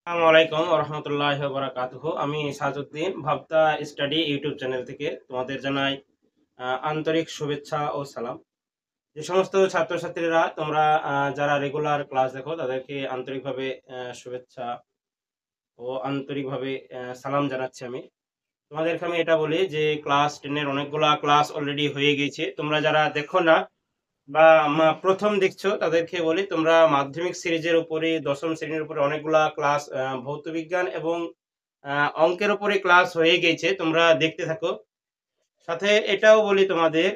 আসসালামু আলাইকুম রহমতুল্লাহ বরাকাতুহ। আমি সাজউদ্দিন ভাবতা স্টাডি ইউটিউব চ্যানেল থেকে তোমাদের জানাই আন্তরিক শুভেচ্ছা ও সালাম। যে সমস্ত ছাত্রছাত্রীরা তোমরা যারা রেগুলার ক্লাস দেখো তাদেরকে আন্তরিকভাবে শুভেচ্ছা ও আন্তরিকভাবে সালাম জানাচ্ছি। তোমাদেরকে আমি এটা বলি যে ক্লাস 10-এর অনেকগুলা ক্লাস অলরেডি হয়ে গেছে। তোমরা যারা দেখো না বা প্রথম দেখছো তাদেরকে বলি, তোমরা মাধ্যমিক সিরিজের উপরে দশম শ্রেণীর উপরে অনেকগুলা ক্লাস ভৌতবিজ্ঞান এবং অঙ্কের উপরে ক্লাস হয়ে গেছে, তোমরা দেখতে থাকো। সাথে এটাও বলি তোমাদের,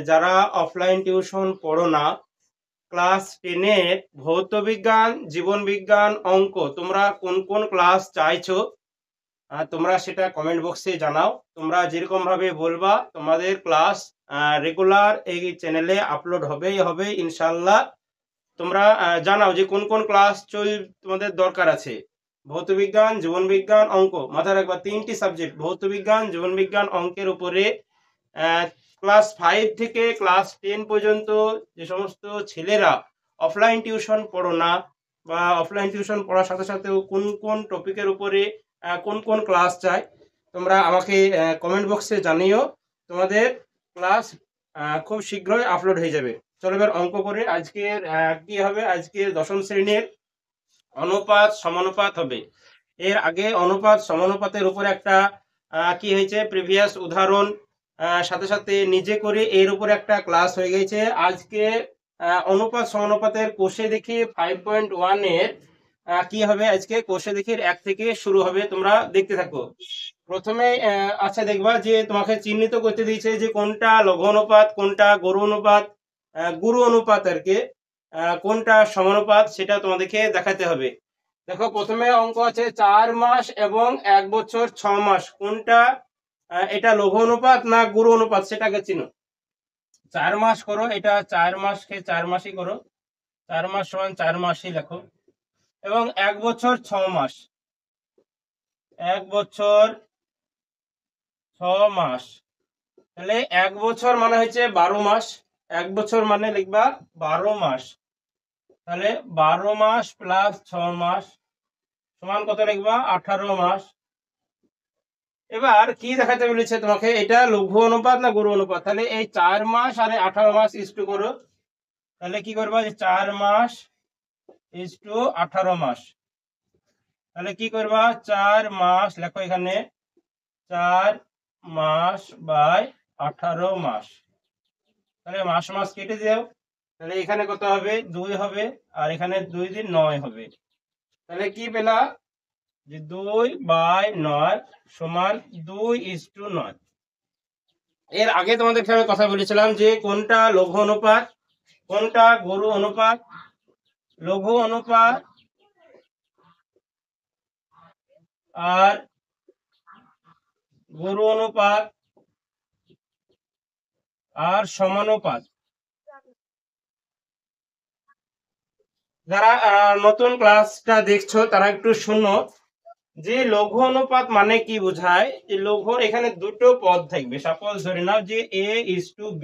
যারা অফলাইন টিউশন পড়ো না, ক্লাস 10-এর ভৌতবিজ্ঞান, জীবন বিজ্ঞান, অঙ্ক তোমরা কোন কোন ক্লাস চাইছো তোমরা সেটা কমেন্ট বক্সে জানাও। তোমরা যেরকম ভাবে বলবা তোমাদের ক্লাস রেগুলার এই চ্যানেলে আপলোড হবেই হবে ইনশাল্লাহ। তোমরা জানাও যে কোন কোন ক্লাস তোমাদের দরকার আছে। ভৌতবিজ্ঞান, জীবন বিজ্ঞান, অঙ্ক, মাথায় রাখবা 3টি সাবজেক্ট ভৌতবিজ্ঞান, জীবন বিজ্ঞান, অঙ্কের উপরে ক্লাস 5 থেকে ক্লাস 10 পর্যন্ত যে সমস্ত ছেলেরা অফলাইন টিউশন পড়ো না বা অফলাইন টিউশন পড়ার সাথে সাথেও কোন কোন টপিকের উপরে কোন কোন ক্লাস চাই তোমরা আমাকে কমেন্ট বক্সে জানিও। তোমাদের ক্লাস খুব শীঘ্রই আপলোড হয়ে যাবে। চলো এবার অঙ্ক করে। আজকের কি হবে, আজকে দশম শ্রেণীর অনুপাত সমানুপাত হবে। এর আগে অনুপাত সমানুপাতের উপরে একটা কি হয়েছে প্রিভিয়াস উদাহরণ সাথে সাথে নিজে করে এর উপরে একটা ক্লাস হয়ে গেছে। আজকে অনুপাত সমানুপাতের কোষে দেখি 5.1 এর কি হবে, আজকে কোষে দেখি 1 থেকে শুরু হবে। তোমরা দেখতে থাকো। প্রথমে আচ্ছা দেখবা যে তোমাকে চিহ্নিত করতে দিয়েছে যে কোনটা লঘু অনুপাত, কোনটা গুরু অনুপাত, গুরু অনুপাত আর কি, কোনটা সমানুপাত সেটা তোমাদেরকে দেখাতে হবে। দেখো প্রথমে অঙ্ক আছে 4 মাস এবং 1 বছর 6 মাস, কোনটা এটা লঘু অনুপাত না গুরু অনুপাত সেটাকে চিনো। 4 মাস করো, এটা 4 মাসকে 4 মাসই করো, 4 মাস সমান 4 মাসই লেখো। এবং 1 বছর 6 মাস, 1 বছর 6 মাস, তাহলে 1 বছর মানে হচ্ছে 12 মাস, 1 বছর মানে লিখবা 12 মাস, তাহলে 12 মাস প্লাস 6 মাস সমান কত লিখবা 18 মাস। এবার কি দেখাতে বলেছে তোমাকে, এটা লঘু অনুপাত না গুরু অনুপাত, তাহলে এই 4 মাস আর 18 মাস ইস্টু করো। তাহলে কি করবা যে 4 মাস ইস্টু 18 মাস, তাহলে কি করবা 4 মাস লেখো এখানে, 4 মাস বাই 18 মাস, তাহলে মাস মাস কেটে দাও। তাহলে এখানে কত হবে 2 হবে আর এখানে 2 দিন 9 হবে। তাহলে কি পেলা যে 2/9 সমান 2:9। এর আগে তোমাদেরকে আমি কথা বলেছিলাম যে কোনটা লঘু অনুপাত কোনটা গুরু অনুপাত। লঘু অনুপাত আর গুরু অনুপাত আর সমানুপাত। যারা নতুন ক্লাসটা দেখছো তারা একটু শুনো যে লঘু অনুপাত মানে কি বোঝায়। যে লঘুর এখানে দুটো পদ থাকবে, সাপোজ ধরে নাও যে a:b,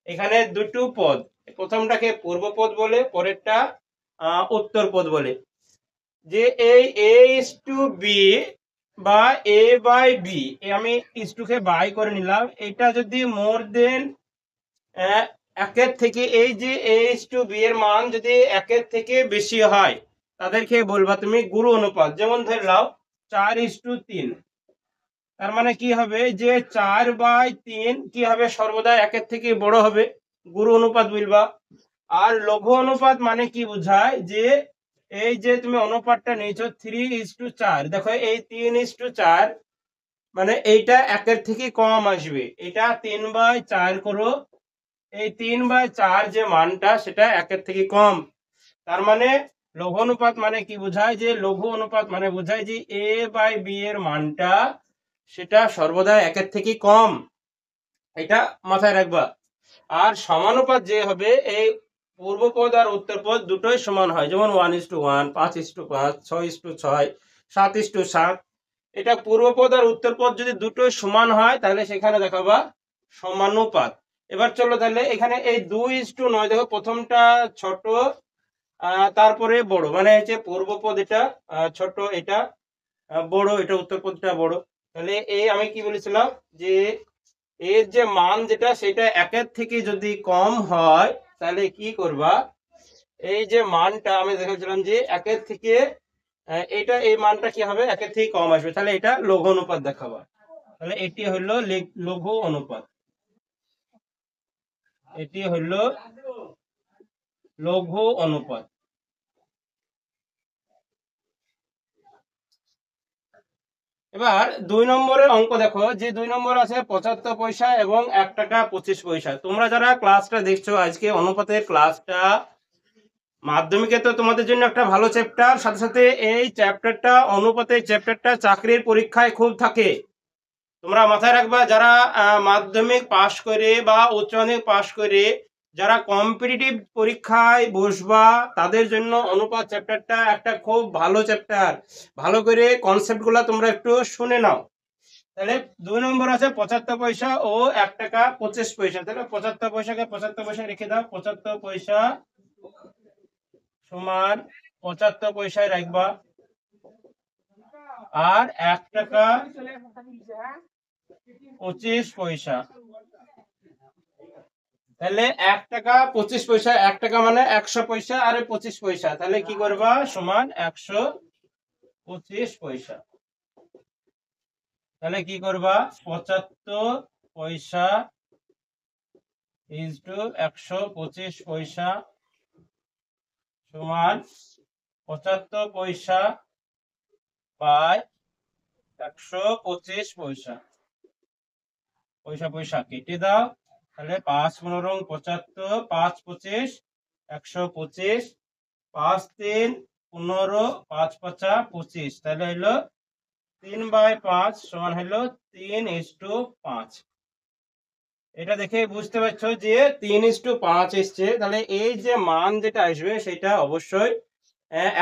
এখানে দুটো পদ, প্রথমটাকে পূর্ব পদ বলে পরেরটা উত্তর পদ বলে। যে এই a:b বা a/b, আমি কে বাই করে নিলাম, এটা যদি মোর দেন 1-এর থেকে, এই যে a:b এর মান যদি 1-এর থেকে বেশি হয় তাদেরকে বলবা তুমি গুরু অনুপাত। যেমন ধরে নাও 4:3, তার মানে কি হবে যে 4/3 কি হবে সর্বদা 1-এর থেকে বড় হবে, গুরু অনুপাত বলবা। আর লঘু অনুপাত মানে কি বোঝায় যে এই যে তুমি অনুপাতটা নিয়েছো 3:4, দেখো এই 3:4 মানে এইটা 1-এর থেকে কম আসবে, এটা 3/4 করো, এই 3/4 যে মানটা সেটা 1-এর থেকে কম। তার মানে লঘু অনুপাত মানে কি বোঝায়, যে লঘু অনুপাত মানে বোঝায় যে a/b এর মানটা সেটা সর্বদা 1-এর থেকে কম, এটা মাথায় রাখবা। আর সমানুপাত যে হবে, এই পূর্ব পদ আর উত্তর পদ দুটোই সমান হয়, যেমন 1:1, 5:5, 6:6, 7:7, এটা পূর্ব পদ আর উত্তর পদ যদি দুটোই সমান হয় তাহলে সেখানে দেখাবা সমানুপাত। এবার চলো তাহলে এখানে এই 2:9, দেখো প্রথমটা ছোট তারপরে বড়, মানে হচ্ছে পূর্বপদ এটা ছোট, এটা বড়, এটা উত্তরপদটা বড়। তাহলে এই আমি কি বলেছিলাম যে এর যে মান যেটা সেটা একের থেকে যদি কম হয় তাহলে কি করবা, এই যে মানটা আমি দেখেছিলাম যে একের থেকে এটা এই মানটা কি হবে, একের থেকে কম আসবে, তাহলে এটা লঘু অনুপাত দেখাবা। তাহলে এটি হলো লঘু অনুপাত, এটি হলো লঘু অনুপাত। এবার 2 নম্বরের অঙ্ক দেখো, যে 2 নম্বর আছে 75 পয়সা এবং 1 টাকা 25 পয়সা। তোমরা যারা ক্লাসটা দেখছো আজকে অনুপাতের ক্লাসটা, মাধ্যমিকে তো তোমাদের জন্য একটা ভালো চ্যাপ্টার, সাথে সাথে এই চ্যাপ্টারটা, অনুপাতের চ্যাপ্টারটা চাকরির পরীক্ষায় খুব থাকে। তোমরা মাথায় রাখবা, যারা মাধ্যমিক পাশ করে বা উচ্চ মাধ্যমিক পাশ করে যারা কম্পিটিটিভ পরীক্ষায় বসবা তাদের জন্য অনুপাত চ্যাপ্টারটা একটা খুব ভালো চ্যাপ্টার। ভালো করে কনসেপ্টগুলো তোমরা একটু শুনে নাও। তাহলে 2 নম্বর আছে 75 পয়সা ও 1 টাকা 25 পয়সা। তাহলে 75 পয়সাকে 75 পয়সা রেখে দাও, 75 পয়সা সমান 75 পয়সায় রাখবা, আর 1 টাকা 25 পয়সা। তাহলে 1 টাকা 25 পয়সা, 1 টাকা মানে 100 পয়সা আর 25 পয়সা, তাহলে কি করবা সমান 125 পয়সা। তাহলে কি করবা 75 পয়সা ইজ টু 125 পয়সা সমান 75 পয়সা বাই 125 পয়সা। পয়সা পয়সা কেটে দাও, তাহলে 5 15 75, 5 25 125, 5 3 15, 5 5 25, তাহলে হলো 3/5 সমান হলো 3:5। এটা দেখে বুঝতে পারছো যে 3:5 এসছে। তাহলে এই যে মান যেটা আসবে সেটা অবশ্যই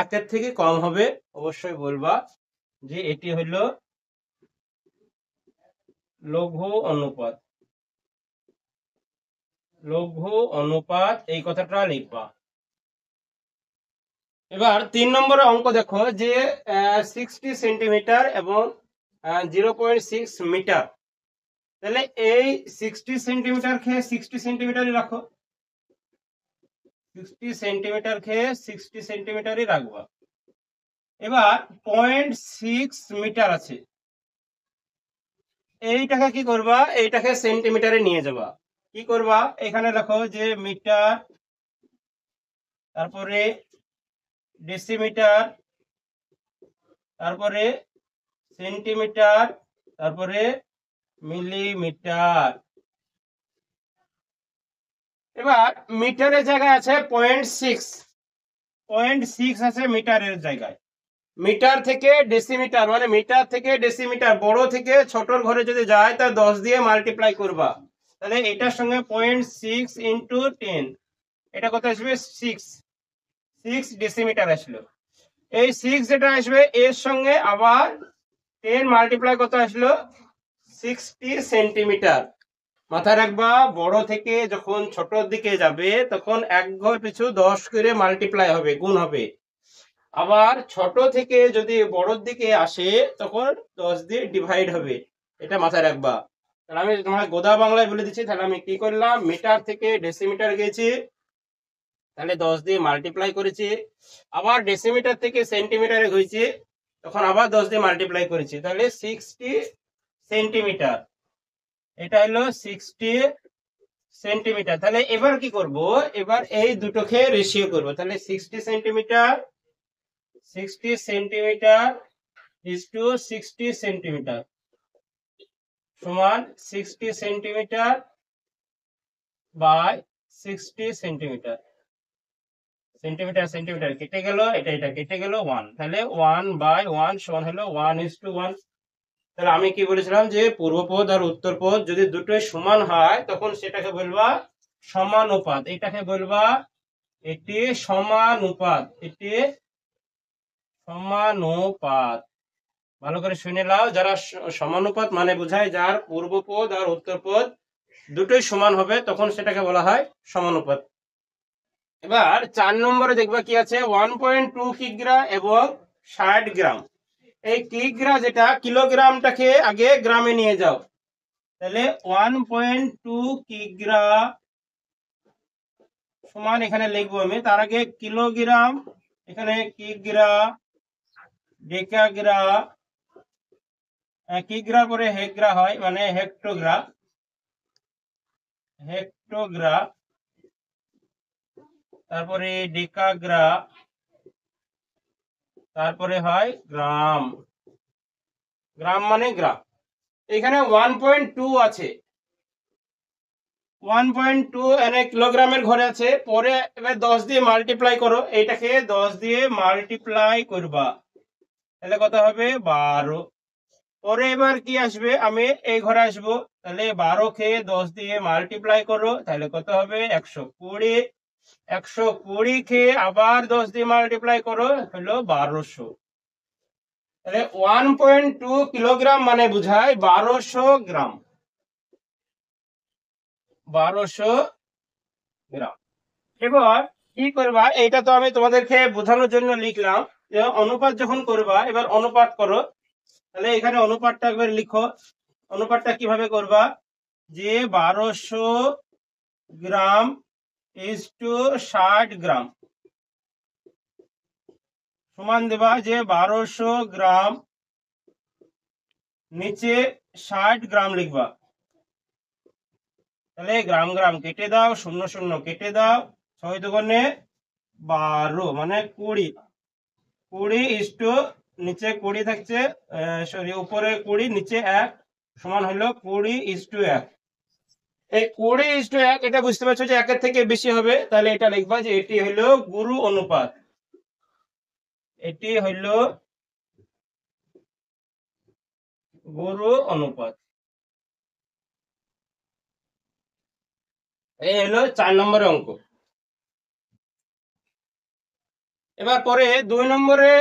একের থেকে কম হবে। অবশ্যই বলবা যে এটি হলো লঘু অনুপাত, লঘু অনুপাত, এই কথাটা লিখবা। এবার 3 নম্বরের অঙ্ক দেখো, যে 60 সেন্টিমিটার এবং 0.6 মিটার। তাহলে এই 60 সেন্টিমিটার খেয়ে 60 সেন্টিমিটারই রাখো, 60 সেন্টিমিটার খেয়ে 60 সেন্টিমিটারই রাখবা। এবার 0.6 মিটার আছে, এইটাকে কি করবা, এইটাকে সেন্টিমিটারে নিয়ে যাবা। কি করবা, এখানে দেখো যে মিটার, তারপরে ডেসিমিটার, তারপরে সেন্টিমিটার, তারপরে মিলিমিটার। এবার মিটারের জায়গায় আছে 0.6, 0.6 আছে মিটারের জায়গায়। মিটার থেকে ডেসিমিটার, মানে মিটার থেকে ডেসিমিটার বড় থেকে ছোটর ঘরে যদি যায় তা 10 দিয়ে মাল্টিপ্লাই করবা। তাহলে এটার সঙ্গে 0.6 ইন্টু 10, এটা কত আসবে 6 ডেসিমিটার আসলো। এই 6 যেটা আসবে এর সঙ্গে আবার 10 মাল্টিপ্লাই কত আসলো 60 সেন্টিমিটার। মাথায় রাখবা, বড় থেকে যখন ছোটর দিকে যাবে তখন এক ঘর পিছু 10 করে মাল্টিপ্লাই হবে, গুণ হবে। আবার ছোট থেকে যদি বড়র দিকে আসে তখন 10 দিয়ে ডিভাইড হবে, এটা মাথায় রাখবা। তাহলে আমি তোমার গোদা বাংলায় বলে দিচ্ছি। তাহলে আমি কি করলাম, মিটার থেকে ডেসিমিটার গেছি, তাহলে 10 দিয়ে মাল্টিপ্লাই করেছি। আবার ডেসিমিটার থেকে সেন্টিমিটারে গেছি, তখন আবার 10 দিয়ে মাল্টিপ্লাই করেছি, তাহলে 60 সেন্টিমিটার। এটা হলো 60 সেন্টিমিটার। তাহলে এবার কি করব, এবার এই দুটোকে রেশিও করব। তাহলে 60 সেন্টিমিটার ইজ টু 60 সেন্টিমিটার সমান 60 centimetre by 60 centimetre. Centimetre centimetre কেটে গেল, এটা কেটে গেল 1, তাহলে 1/1 সমান হলো 1:1। তাহলে আমি কি বলেছিলাম যে পূর্বপদ আর উত্তরপদ যদি দুটোই সমান হয় তখন সেটাকে বলবা সমানুপাত। এটাকে বলবা এটি সমানুপাত, এটি সমানুপাত। ভালো করে শুনে নাও, যারা সমানুপাত মানে বোঝায় যার পূর্বপদ আর উত্তরপদ দুটোই সমান হবে তখন সেটাকে বলা হয় সমানুপাত। এবার 4 নম্বরে দেখবা কি আছে 1.2 কিগ্রা এবং 60 গ্রাম। এই কিগ্রা যেটা কিলোগ্রামটাকে আগে গ্রামে নিয়ে যাও, তাহলে 1.2 কিগ্রা সমান এখানে লিখবো আমি, তার আগে কিলোগ্রাম, এখানে কিগ্রা, ডেকাগ্রা, কিগ্রা পরে হেক্ট্রা হয় মানে হেক্টোগ্রা, হেক্টোগ্রা, তারপরে ডেকাগ্রা, তারপরে হয় গ্রাম। গ্রাম মানে গ্রাম। এখানে 1.2 আছে, 1.2 এনে কিলোগ্রামের ঘরে আছে, পরে এবার 10 দিয়ে মাল্টিপ্লাই করো, এইটাকে 10 দিয়ে মাল্টিপ্লাই করবা, তাহলে কত হবে 12। পরে এবার কি আসবে, আমি এই ঘরে আসবো, তাহলে 12 কে 10 দিয়ে মাল্টিপ্লাই করো, তাহলে কত হবে 120। 120 কে আবার 10 দিয়ে মাল্টিপ্লাই করো, হলো 1200। তাহলে 1.2 কিলোগ্রাম মানে বুঝায় 1200 গ্রাম, 1200 গ্রাম। এবার কি করবা, এইটা তো আমি তোমাদেরকে বোঝানোর জন্য লিখলাম, যে অনুপাত যখন করবা, এবার অনুপাত করো, তাহলে এখানে অনুপাতটা একবার লিখো। অনুপাতটা কিভাবে করবা, যে 1200 গ্রাম ইজ টু 60 গ্রাম সমান দেবা যে 1200 গ্রাম নিচে 60 গ্রাম লিখবা। তাহলে গ্রাম গ্রাম কেটে দাও, 0 0 কেটে দাও, 6 দুগুণে 12 মানে 20। 20 ইজ টু নিচে 20 থাকছে, সরি উপরে 20 নিচে 1 সমান হলো 20 ইজ টু 1। এই 20 ইজ টু 1 এটা বুঝতে পারছো যে 1 থেকে বেশি হবে, তাহলে এটা লিখবা যে এটি হলো গুরু অনুপাত, এটি হলো গুরু অনুপাত। এই হলো 4 নম্বরের অঙ্ক। এবার পরে 2 নম্বরে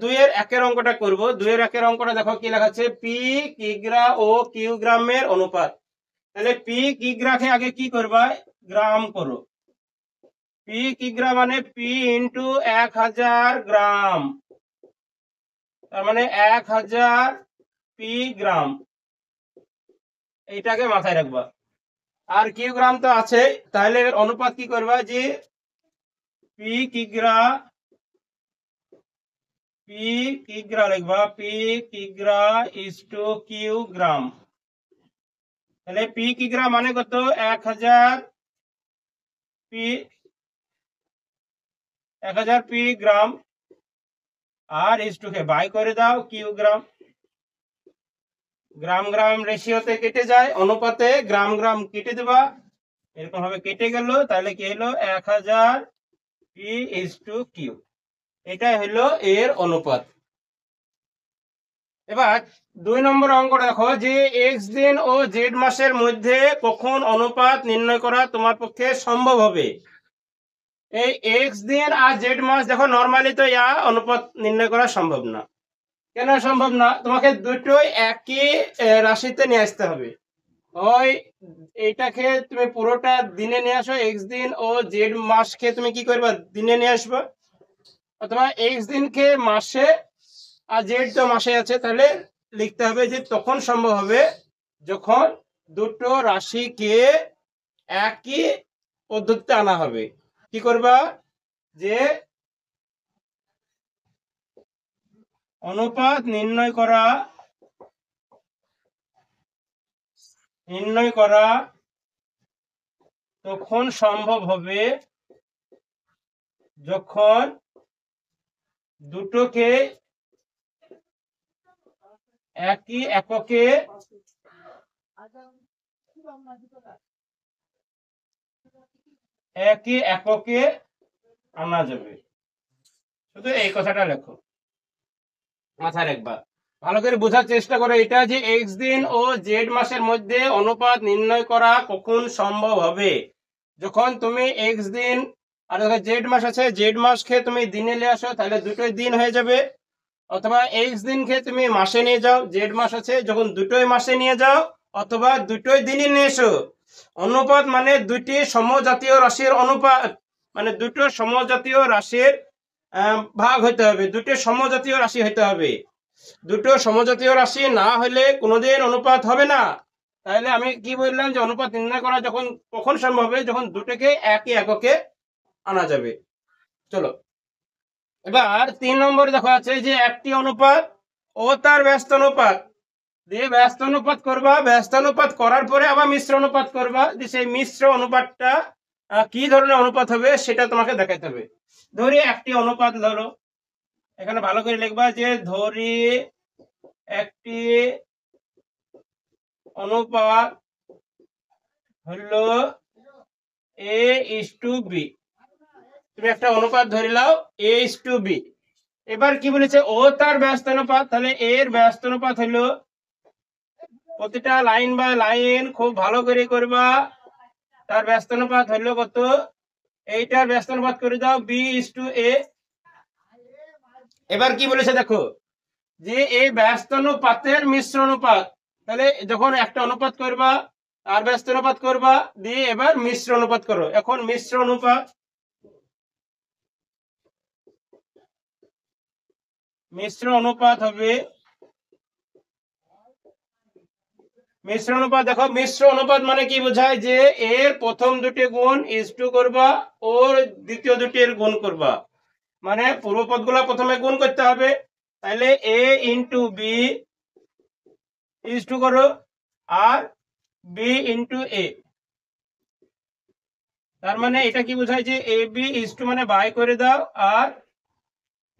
2 এর 1 অঙ্কটা করব। 2 এর 1 অঙ্কটা দেখো কি লেখা আছে, পি কিগ্রা ও কিউগ্রামের অনুপাত। তাহলে পি কিগ্রাকে আগে কি করবা, গ্রাম করো। পি কিগ্রা মানে পি ইন্টু 1000 গ্রাম, তার মানে 1000 পি গ্রাম, এইটাকে মাথায় রাখবা। আর কিউগ্রাম তো আছে, তাহলে অনুপাত কি করবা, যে পি কিগ্রা, পি কিগ্রা লিখবা, পি কিগ্রা ইজ টু কিউগ্রাম। তাহলে পি কিগ্রা মানে কত, 1000 পি, 1000 পি গ্রাম, আর ইজ টু কে বাই করে দাও কিউগ্রাম। গ্রাম গ্রাম রেশিওতে কেটে যায়, অনুপাতে গ্রাম গ্রাম কেটে দেবা, এরকম ভাবে কেটে গেল, তাহলে কি হলো 1000 পি ইজ টু কিউ, এটাই হলো এর অনুপাত। এবার 2 নম্বর অঙ্ক দেখো, যে এক্স দিন ও জেড মাসের মধ্যে কখন অনুপাত নির্ণয় করা তোমার পক্ষে সম্ভব হবে। এই এক্স দিন আর জেড মাস দেখো, নরমালি তো অনুপাত নির্ণয় করা সম্ভব না। কেন সম্ভব না, তোমাকে দুটোই একই রাশিতে নিয়ে আসতে হবে। ওই এইটাকে তুমি পুরোটা দিনে নিয়ে আসো, এক্স দিন ও জেড মাসকে তুমি কি করবা, দিনে নিয়ে আসবা, অথবা এক্স দিনকে মাসে আর জেড তো মাসে আছে, তাহলে লিখতে হবে যে তখন সম্ভব হবে যখন দুটো রাশিকে একই পদ্ধতিতে আনা হবে। কি করবা, যে অনুপাত নির্ণয় করা তখন সম্ভব হবে যখন দুটোকে একই এককে আনা যাবে। শুধু এই কথাটা লেখো, মাথায় রাখবা, ভালো করে বোঝার চেষ্টা করো। এটা যে এক্স দিন ও জেড মাসের মধ্যে অনুপাত নির্ণয় করা কখন সম্ভব হবে, যখন তুমি এক্স দিন আর জেড মাস আছে, জেড মাসকে তুমি দিনে নিয়ে আসো, তাহলে দুটোই দিন হয়ে যাবে, অথবা এক্স দিনকে তুমি মাসে নিয়ে যাও, জেড মাস আছে যখন দুটোই মাসে নিয়ে যাও, অথবা দুটোই দিনে নিয়ে এসো। অনুপাত মানে দুটি সমজাতীয় রাশির অনুপাত, মানে দুটো সমজাতীয় রাশির ভাগ হইতে হবে, দুটো সমজাতীয় রাশি হইতে হবে। দুটো সমজাতীয় রাশি না হলে কোনোদিন অনুপাত হবে না। তাহলে আমি কি বললাম যে অনুপাত নির্ণয় করা কখন সম্ভব হবে, যখন দুটোকে একই এককে আনা যাবে। চলো এবার 3 নম্বর দেখো আছে যে একটি অনুপাত ও তার ব্যস্ত অনুপাত দিয়ে ব্যস্ত অনুপাত করবা, ব্যস্ত অনুপাত করার পরে আবার মিশ্র অনুপাত করবা, সেই মিশ্র অনুপাতটা কি ধরনের অনুপাত হবে সেটা তোমাকে দেখাতে হবে। ধরি একটি অনুপাত ধরো, এখানে ভালো করে লিখবা যে ধরি একটি অনুপাত হলো A:B। তুমি একটা অনুপাত ধরে নাও A:B। এবার কি বলেছে ও তার ব্যস্ত অনুপাত, তাহলে এর ব্যস্ত অনুপাত হলো, প্রতিটা লাইন বাই লাইন খুব ভালো করে করবা, তার ব্যস্ত অনুপাত হলো কত, এইটার ব্যস্ত অনুপাত করে দাও B:A। এবার কি বলেছে দেখো যে এই ব্যস্ত অনুপাতের মিশ্র অনুপাত, তাহলে যখন একটা অনুপাত করবা আর ব্যস্ত অনুপাত করবা দিয়ে এবার মিশ্র অনুপাত করো। এখন মিশ্র অনুপাত হবে মিশ্র অনুপাত। দেখো মিশ্র অনুপাত মানে কি বোঝায় যে এর প্রথম দুটি গুণ ইজটু করবা, ওর দ্বিতীয় দুটির গুণ করবা, মানে পূর্বপদ গুলা প্রথমে গুণ করতে হবে। তাহলে A:B ইজটু করো আর B:A। তার মানে এটা কি বোঝায় যে AB ইজটু মানে বাই করে দাও আর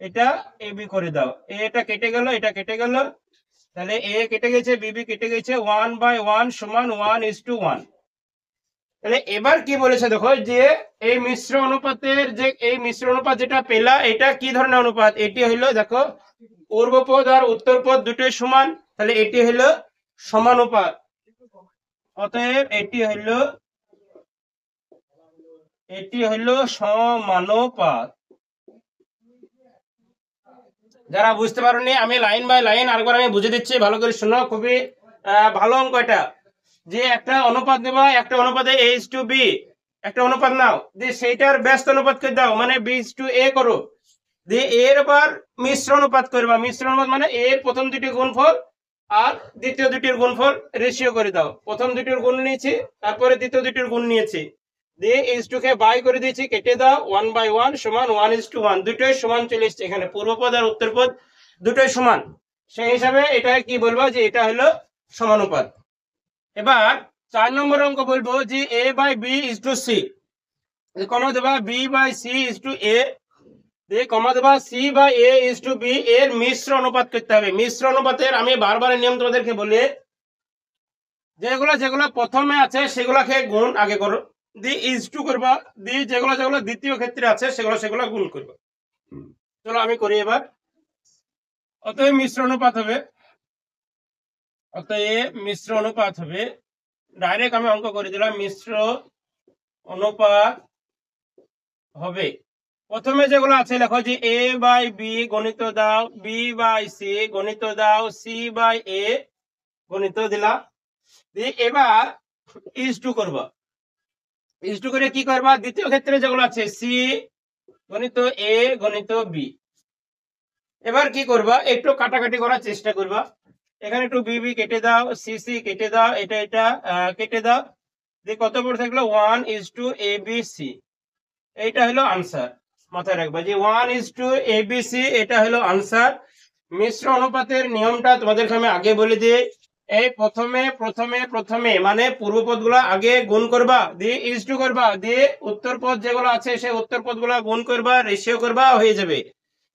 এটা AB করে দাও। এটা কেটে গেল, এটা কেটে গেল, তাহলে A কেটে গেছে, BB কেটে গেছে, 1/1 সমান 1:1। তাহলে এবার কি বলেছে দেখো যে এই মিশ্র অনুপাতের যে এই মিশ্র অনুপাত যেটা পেলা এটা কি ধরনের অনুপাত, এটি হইলো দেখো পূর্বপদ আর উত্তরপদ দুটোই সমান, তাহলে এটি হইলো সমানুপাত। অতএব এটি হইলো সমানুপাত। যারা বুঝতে পারোনি আমি লাইন বাই লাইন আরেকবার আমি বুঝে দিচ্ছি, ভালো করে শোনো, খুবই ভালো অঙ্ক এটা। যে একটা অনুপাত নেবা, একটা অনুপাতে A:B, একটা অনুপাত নাও দিয়ে সেইটার ব্যস্ত অনুপাত করে দাও, মানে B:A করো, দিয়ে এর আবার মিশ্র অনুপাত করবা। মিশ্র অনুপাত মানে এর প্রথম দুটি গুণফল আর দ্বিতীয় দুটির গুণফল রেশিও করে দাও। প্রথম দুটির গুণ নিয়েছি, তারপরে দ্বিতীয় দুটির গুণ নিয়েছি, দিয়ে H2 কে বাই করে দিয়েছি, কেটে দাও, 1/1 সমান 1:1। দুটোই সমান চলে এসছে, এখানে পূর্বপদ আর উত্তরপদ দুটোই সমান, সেই হিসাবে এটা কি বলবো যে এটা হলো সমানুপাত। এবার 4 নম্বর অঙ্ক বলবো যে A/B:C, কমা দেবা B/C:A, দিয়ে কমা দেবা C/A:B। এর মিশ্র অনুপাত করতে হবে। মিশ্র অনুপাতের আমি বারবার নিয়ম তোমাদেরকে বলি, যেগুলো যেগুলো প্রথমে আছে সেগুলোকে গুণ আগে করো, দিয়ে ইজটু করবা, দিয়ে যেগুলো যেগুলো দ্বিতীয় ক্ষেত্রে আছে সেগুলো গুণ করবা। চলো আমি করি এবার। অতএব মিশ্র অনুপাত হবে, ডাইরেক্ট আমি অঙ্ক করে দিলাম। মিশ্র অনুপাত হবে, প্রথমে যেগুলো আছে লেখো যে A/B গণিত দাও, B/C গণিত দাও, C/A গণিত দিলা, দিয়ে এবার ইজটু করবা। ইজটু করে কি করবা, দ্বিতীয় ক্ষেত্রে যেগুলো আছে C গণিত A গণিত B। এবার কি করবা, একটু কাটাকাটি করার চেষ্টা করবা, এখানে একটু BB কেটে দাও, CC কেটে দাও, এটা কেটে দাও, দিয়ে কত পড়ে থাকলো 1:ABC। এইটা হলো আনসার। মাথায় রাখবা যে 1:ABC, এটা হলো আনসার। মিশ্র অনুপাতের নিয়মটা তোমাদেরকে আমি আগে বলে দিই। এই প্রথমে মানে পূর্বপদ গুলা আগে গুণ করবা, দিয়ে ইজটু করবা, দিয়ে উত্তরপদ যেগুলো আছে সেই উত্তরপদ গুলা গুণ করবা, রেশিও করবা, হয়ে যাবে।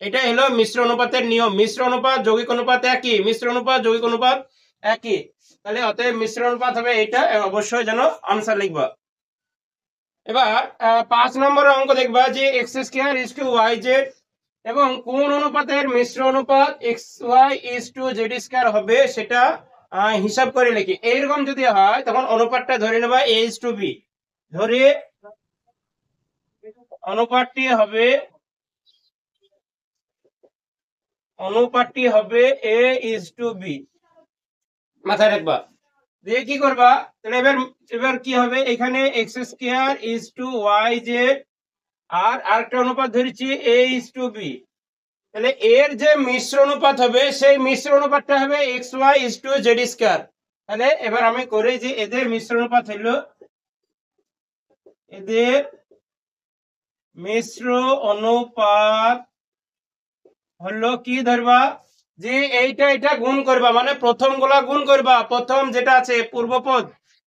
এটা হলো মিশ্র অনুপাতের নিয়ম। মিশ্র অনুপাত যৌগিক অনুপাত একই, মিশ্র অনুপাত যৌগিক অনুপাত একই, তাহলে অতএব মিশ্র অনুপাত হবে এটা, অবশ্যই যেন আনসার লিখবা। এবার 5 নম্বর অঙ্ক দেখবা যে x²:yz এবং কোন অনুপাতের মিশ্র অনুপাত xy:z² হবে সেটা হিসাব করে লিখি। এইরকম যদি হয় তখন অনুপাতটা ধরে নেবা A:B, ধরে অনুপাতটি হবে A:B, মাথায় রাখবা। দিয়ে কি করবা, তাহলে এবার কি হবে, এখানে x² আর আরেকটা অনুপাত ধরেছি A:B। তাহলে এর যে মিশ্র অনুপাত হবে সেই মিশ্র অনুপাতটা হবে XY:Z²। তাহলে এবার আমি করি যে এদের মিশ্র অনুপাত হলো, এদের মিশ্র অনুপাত হলো কি ধরবা, যে এইটা এটা গুণ করবা, মানে প্রথম গুলা গুণ করবা, প্রথম যেটা আছে পূর্বপদ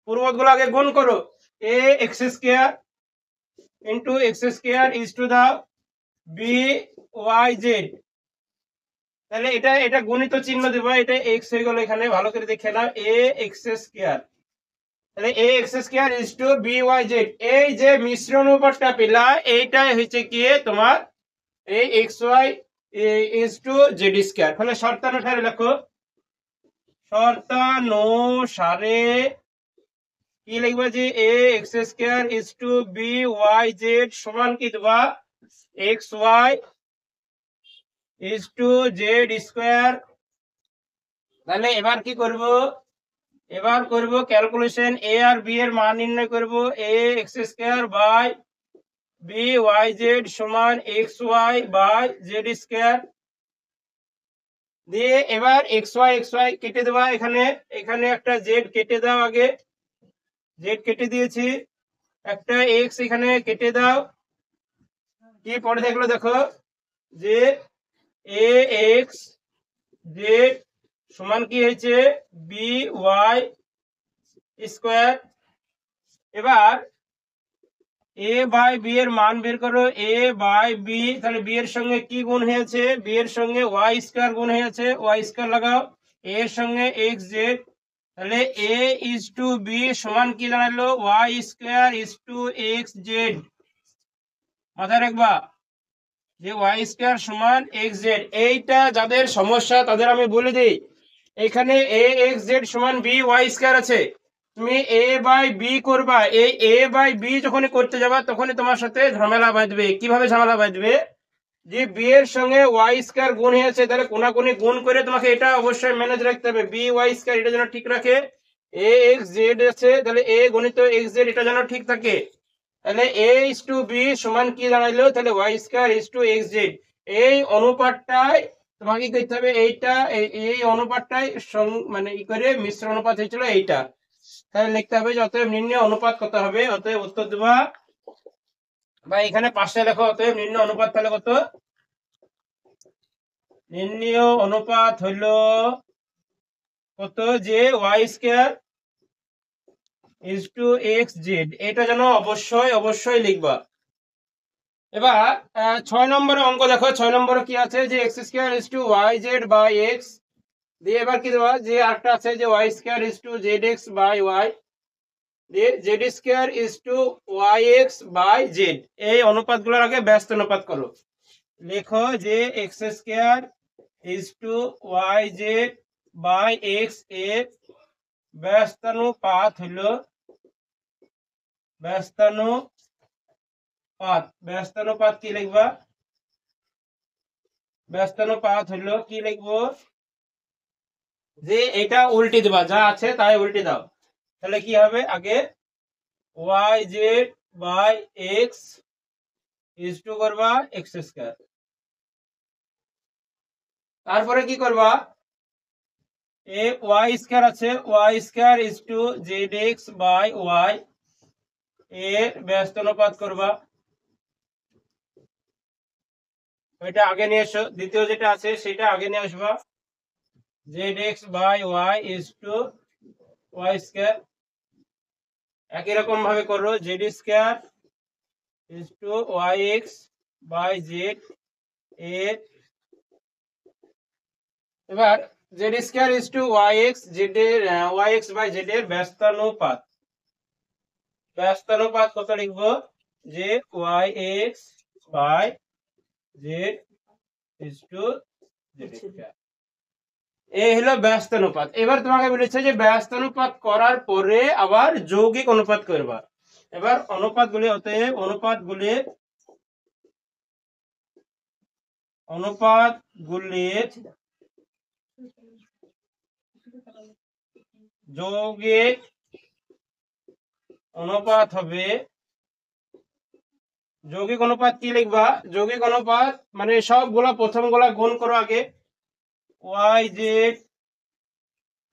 গুলো আগে গুণ করো। A² into X²⁻⁻B/Y/Z। তাহলে এটা এটা গুণিত চিহ্ন দেবো, এটা x হয়ে গেল, এখানে ভালো করে দেখে নাও A²। তাহলে A² এই যে মিশ্র অনুপাতটা পেলা, এইটাই হচ্ছে কি তোমার এই XY:Z²। তাহলে শর্তানুসারে লেখো, শর্তানুসারে কি লিখবে, যে A² সমান কি দেবা XY:Z²। তাহলে এবার কি করব, এবার করব ক্যালকুলেশন, a আর b এর মান নির্ণয় করব। AX²/BYZ সমান XY/Z²। দিয়ে এবার XY কেটে দেওয়া, এখানে এখানে একটা Z কেটে দাও, আগে Z কেটে দিয়েছি, একটা X এখানে কেটে দাও। কি পড়ে থাকলো দেখো, যে AX/Z সমান কি হয়েছে BY²। এবার A/B এর মান বের করো, A/B। তাহলে B এর সঙ্গে কি গুণ হয়েছে, B এর সঙ্গে Y² গুণ হয়েছে, Y² লাগাও। A এর সঙ্গে XZ, তাহলে A:B সমান কি দাঁড়ালো Y²:XZ। মাথায় রাখবা যে Y² সমান XZ। এইটা যাদের সমস্যা তাদের আমি বলে দিই, এখানে AXZ সমান BY² আছে, তুমি A/B করবা। এই A/B যখন করতে যাবা তখনই তোমার সাথে ঝামেলা বাঁধবে। কিভাবে ঝামেলা বাঁধবে, যে B এর সঙ্গে Y² গুণ হয়েছে, তাহলে কোনাকুনি গুণ করে তোমাকে এটা অবশ্যই ম্যানেজ রাখতে হবে, BY² এটা যেন ঠিক রাখে। AXZ আছে, তাহলে A গণিত XZ এটা যেন ঠিক থাকে। তাহলে A:B সমান কি দাঁড়াইলো, তাহলে Y²:XZ। এই অনুপাতটাই তোমাকে কি করতে হবে, এইটা এই অনুপাতটাই মানে ই করে মিশ্র অনুপাত হয়েছিল এইটা। তাহলে লিখতে হবে যে অতএব নির্ণয় অনুপাত কত হবে, অতএব উত্তর দেবা, বা এখানে পাশে লেখো, অতএব নির্ণয় অনুপাত তাহলে কত, নির্ণয় অনুপাত হলো কত, যে Y²:XZ। এটা যেন অবশ্যই অবশ্যই লিখবা। এবার 6 নম্বরের অঙ্ক দেখো, 6 নম্বরে কি আছে, যে X²:YZ/X দিয়ে এবার কি দেওয়া, যে আরেকটা আছে যে Y²:ZX/Y দিয়ে Z²:YX/Z। এই অনুপাতগুলোর আগে ব্যস্ত অনুপাত করো, লেখো যে X²:YZ/X এর ব্যস্তানুপাত হলো ব্যস্তানুপাত কি লিখবা, ব্যস্তানুপাত হলো কি লিখবো, যে এটা উল্টে দিবা, যা আছে তাই উল্টে দাও। তাহলে কি হবে, আগে YZ/X করবা X²। তারপরে কি করবা, Y² আছে, Y²:ZX/Y এর ব্যস্ত অনুপাত করবা। ওইটা আগে নিয়ে এসো, দ্বিতীয় যেটা আছে সেটা আগে নিয়ে আসবা, ZX/Y/Y²। একই রকম ভাবে করো, Z²:YX/Z এর, এবার Z²:YX/Z এর YX/Z এর ব্যস্তানুপাত কত লিখবো, যে YX/Z²। এই হলো ব্যস্তানুপাত। এবার তোমাকে বলেছে যে ব্যস্তানুপাত করার পরে আবার যৌগিক অনুপাত করবা। এবার অনুপাতগুলি, অতএব অনুপাতগুলির যৌগিক অনুপাত হবে যৌগিক অনুপাত কি লিখবা? যৌগিক অনুপাত মানে সবগুলা প্রথমগুলা গুণ করো আগে, Y Z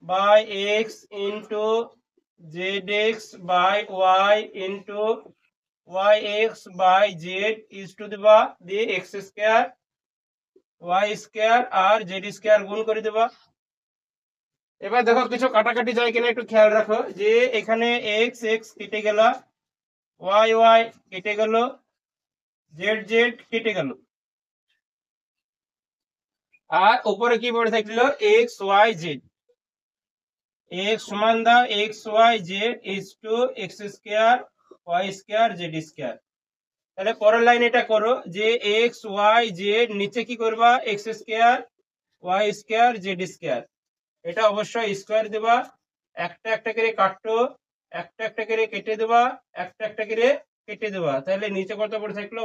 by X into Z X by Y into Y X by Z is to দিবা দিয়ে এক্স স্কোয়ার ওয়াই স্কোয়ার আর জেড স্কোয়ার গুণ করে দেবা। এবার দেখো কিছু কাটাকাটি যায় কিনা একটু খেয়াল রাখো, যে এখানে এক্স এক্স কেটে গেল, ওয়াই ওয়াই কেটে গেল, জেড জেড কেটে গেল, আর উপরে কি পড়ে থাকলো এক্স ওয়াই জেড। এক্স সমান দাও X Y Z is to X square Y square Z square. তাহলে পরের লাইন এটা করো যে এক্স ওয়াই জেড নিচে কি করবা X square Y square Z square, এটা অবশ্যই স্কোয়ার দেবা। একটা একটা করে কাটো, একটা একটা করে কেটে দেবা, একটা একটা করে কেটে দেবা। তাহলে নিচে কত পড়ে থাকলো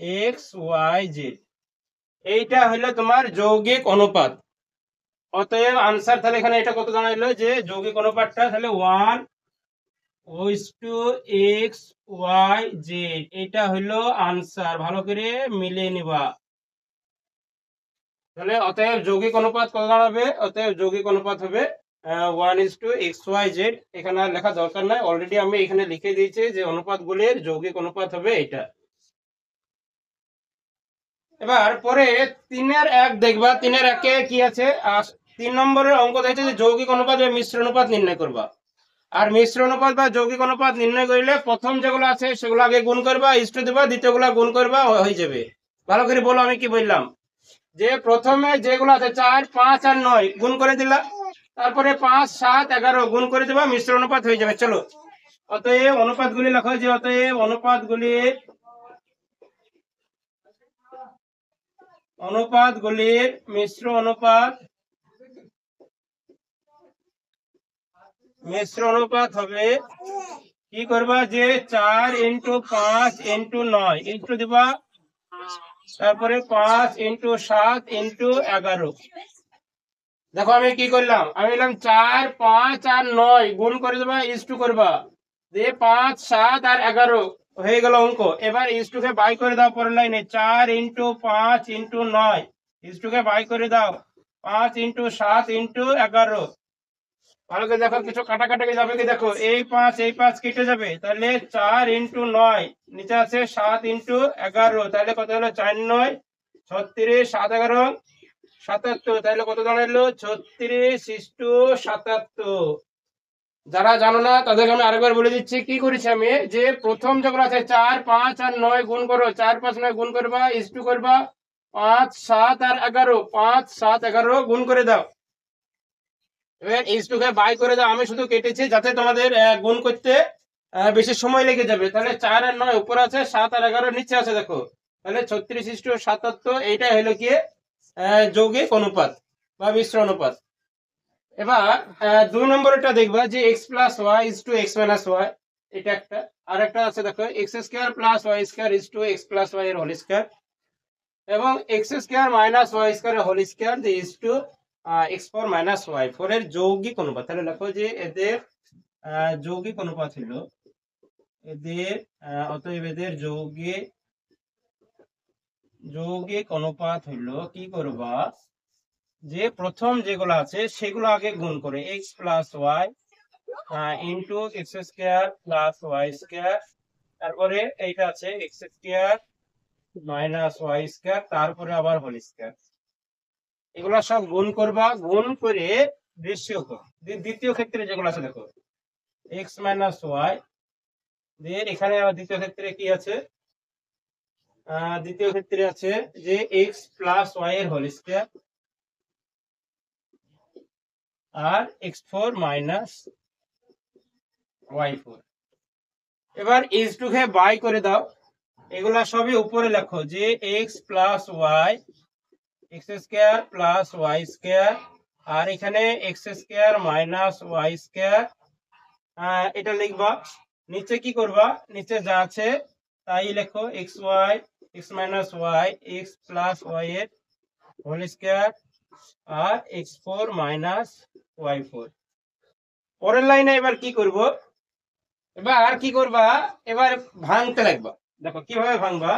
1/xyz। এইটা হলো তোমার যৌগিক অনুপাত। অতএব আনসার তাহলে এখানে এটা কত দাঁড়াইলো যে যৌগিক অনুপাতটা তাহলে 1:xyz। এটা হলো আনসার, ভালো করে মিলিয়ে নিবা। তাহলে অতএব যৌগিক অনুপাত কত দাঁড়াবে? অতএব যৌগিক অনুপাত হবে 1:xyz। এখানে আর লেখা দরকার নাই, অলরেডি আমি এখানে লিখে দিয়েছি যে অনুপাতগুলির যৌগিক অনুপাত হবে এটা। এবার পরে 3-1 দেখবা, 3-1 কি আছে? 3 নম্বরের অঙ্ক দিয়েছে যে যৌগিক অনুপাত বা মিশ্র অনুপাত নির্ণয় করবা। আর মিশ্র অনুপাত বা যৌগিক অনুপাত নির্ণয় করলে প্রথম যেগুলো আছে সেগুলো আগে গুণ করবা, ইষ্ট দিবা, দ্বিতীয়গুলো গুণ করবা, হয়ে যাবে। ভালো করে বলো আমি কি বললাম, যে প্রথমে যেগুলো আছে 4, 5 আর 9 গুণ করে দিলা, তারপরে 5, 7, 11 গুণ করে দেবা, মিশ্র অনুপাত হয়ে যাবে। চলো অতএব অনুপাতগুলি লেখো, যে অতএব অনুপাতগুলির মিশ্র অনুপাত হবে কি করবা যে 4 × 5 × 9 ইন্টু দিবা, তারপরে 5 × 7 × 11। দেখো আমি কি করলাম, আমি বললাম 4, 5 আর 9 গুণ করে দেবা, ইস্টু করবা, দিয়ে 5, 7 আর 11 হয়ে গেল অঙ্ক। এবার ইস্টুকে বাই করে দাও পরের লাইনে, 4 × 5 × 9 ইস্টুকে বাই করে দাও, 5 × 7 × 11। ভালো করে দেখো কিছু কাটাকাটি যাবে কি? দেখো এই 5 কেটে যাবে, তাহলে 4 × 9 নিচে আছে 7 × 11, তাহলে কত হলো 4 × 9 = 36, 7 × 11 = 77, তাহলে কত দাঁড়ালো 36:77। যারা জানো না তাদেরকে আমি আরেকবার বলে দিচ্ছি কি করেছি আমি, যে প্রথম যেগুলো আছে 4, 5 আর 9 গুণ করো, 4, 5, 9 গুণ করবা, ইস্টু করবা, 5, 7 আর 11, 5, 7, 11 গুণ করে দাও। এবার ইস্টুকে বাই করে দাও। আমি শুধু কেটেছি যাতে তোমাদের গুণ করতে বেশি সময় লেগে যাবে। তাহলে 4 আর 9 উপরে আছে, 7 আর 11 নিচে আছে, দেখো তাহলে 36:77। এইটা হলো কি যৌগিক অনুপাত বা মিশ্র অনুপাত। এবার 2 নম্বরটা দেখবা যে x + y = x - y, এটা একটা। আর একটা আছে দেখো x² + y² = x + y এর হোল স্কয়ার, এবং x² - y² এর হোল স্কয়ার x4 - y4 এর যৌগিক অনুপাত। তাহলে লেখো যে এদের যৌগিক অনুপাত হলো অতএব এদের যৌগিক অনুপাত হলো কি করবা, যে প্রথম যেগুলো আছে সেগুলো আগে গুণ করে x + y into x² + y², তারপরে এইটা আছে x² - y², তারপরে আবার হোল স্কয়ার। এগুলা সব গুণ করবা, গুণ করে রেশিও করো। দ্বিতীয় ক্ষেত্রে যেগুলো আছে দেখো x - y, দিয়ে এখানে আবার দ্বিতীয় ক্ষেত্রে কি আছে, দ্বিতীয় ক্ষেত্রে আছে যে x + y এর হোল স্কয়ার আর x4 - y4। এবার h2 বাই করে দাও, এগুলা সবই উপরে লেখো যে x + y x² + y², আর এখানে x² - y², এটা লিখবা। নিচে কি করবা, নিচে যা আছে তাই লেখো, xy x - y x + y এর হোল স্কয়ার আর x4 - y4। পরের লাইনে এবার কি করব, এবার কি করবা, এবার ভাঙতে লাগবা। দেখো কিভাবে ভাঙবা,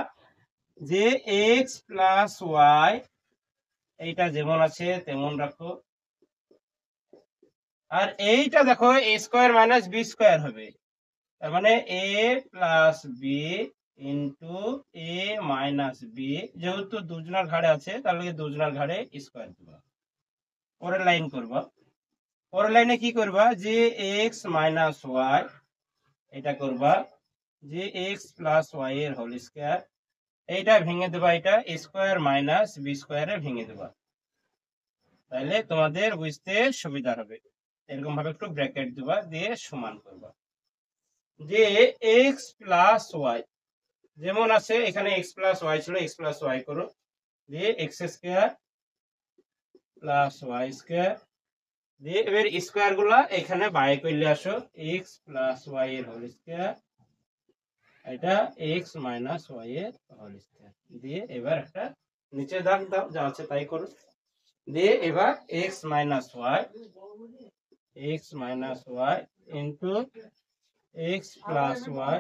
যে এক্স প্লাস ওয়াই এইটা যেমন আছে তেমন রাখো, আর এইটা দেখো এ স্কোয়ার মাইনাস বি স্কোয়ার হবে, তার মানে এ plus B into A minus B, যেহেতু দুজনার ঘাড়ে আছে তাহলে দুজনার ঘাড়ে স্কোয়ার দিবা। পরের লাইন করবা, পরের লাইনে কি করবা, যে এক্স মাইনাস ওয়াই এটা করবা, যে এক্স প্লাস ওয়াই এর হোল স্কোয়ার, এইটা ভেঙে দেবা, এটা স্কোয়ার মাইনাস বি স্কোয়ারে ভেঙে দেবা, তাহলে তোমাদের বুঝতে সুবিধা হবে। এরকম ভাবে একটু ব্র্যাকেট দেবা, দিয়ে সমান করবা, যে এক্স প্লাস ওয়াই যেমন আছে এখানে এক্স প্লাস ওয়াই ছিল, এক্স প্লাস ওয়াই করো, দিয়ে X square plus Y square, দিয়ে এবার স্কোয়ার গুলা এখানে বাই করলে আসো, এক্স প্লাস ওয়াই এর হোল স্কোয়ার, এটা এক্স মাইনাস ওয়াই এর হোল স্কোয়ার, দিয়ে এবার একটা নিচে দাগ দাও, যা আছে তাই করো, দিয়ে এবার X minus Y into X plus Y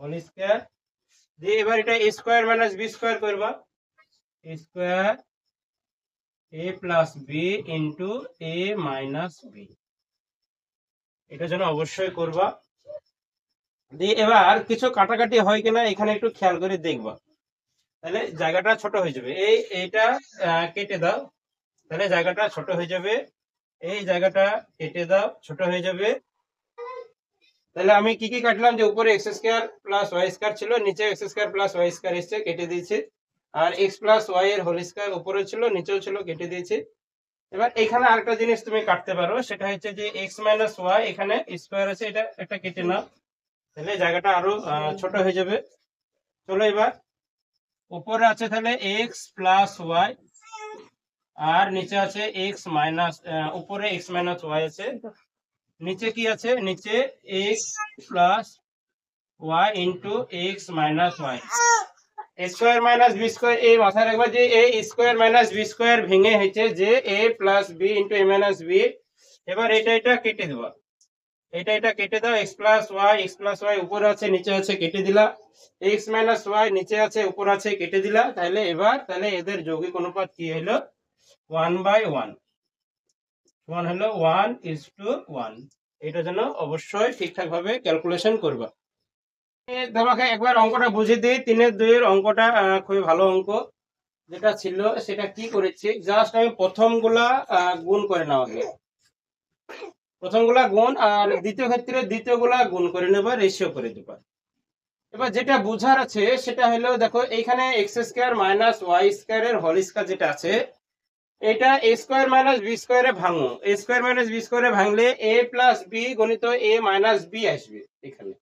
whole square, দিয়ে এবার এটা A square minus B square করবা, square A plus B into A minus B, এটার জন্য অবশ্যই করবা। দিয়ে এবার কিছু কাটাকাটি হয় কিনা এখানে একটু খেয়াল করে দেখবা, তাহলে জায়গাটা ছোট হয়ে যাবে, এইটা কেটে দাও, তাহলে জায়গাটা ছোট হয়ে যাবে, এই জায়গাটা কেটে দাও, ছোট হয়ে যাবে। তাহলে আমি কি কি কাটলাম, যে উপরে X square plus Y square ছিল, নিচে X square plus Y square এসছে, কেটে দিয়েছি, আর এক্স প্লাস ওয়াই এর হোল স্কোয়ার উপরে ছিল নিচেও ছিল, কেটে দিয়েছি। এবার এখানে আরেকটা জিনিস তুমি কাটতে পারো, সেটা হচ্ছে যে এক্স মাইনাস ওয়াই এখানে স্কোয়ার আছে, এটা একটা কেটে নাও, তাহলে জায়গাটা আরো ছোট হয়ে যাবে। চলো এবার উপরে আছে তাহলে এক্স প্লাস ওয়াই, আর নিচে আছে এক্স মাইনাস, উপরে এক্স মাইনাস ওয়াই আছে, নিচে কি আছে, নিচে X plus Y into X minus Y, square minus B square, এই মাথায় রাখবা যে A square minus B square ভেঙে হয়েছে যে A plus B into A minus B. এবার এটা কেটে দেবা, এটা কেটে দাও, এক্স প্লাস ওয়াই উপরে আছে নিচে আছে কেটে দিলা, এক্স মাইনাস ওয়াই নিচে আছে উপর আছে কেটে দিলা, তাহলে এবার তাহলে এদের যৌগিক অনুপাত কি হলো, 1/1 সমান হলো 1:1। এটার জন্য অবশ্যই ঠিকঠাক ভাবে ক্যালকুলেশন করবা। তোমাকে একবার অঙ্কটা বুঝিয়ে দিই, 3-2 এর অঙ্কটা খুবই ভালো অঙ্ক, যেটা ছিল সেটা কি করেছি, জাস্ট আমি প্রথমগুলা গুণ করে নেওয়া আগে, প্রথমগুলা গুণ, আর দ্বিতীয় ক্ষেত্রে দ্বিতীয়গুলা গুণ করে নেবা, রেশিও করে দেবা। এবার যেটা বুঝার আছে সেটা হলো, দেখো এইখানে X square minus Y square এর হোল স্কোয়ার যেটা আছে, এটা এ স্কোয়ার মাইনাস বি স্কোয়ারে ভাঙো, এ স্কোয়ার মাইনাস বি স্কোয়ারে ভাঙলে এ প্লাস বি গণিত এ মাইনাস বি আসবে এখানে,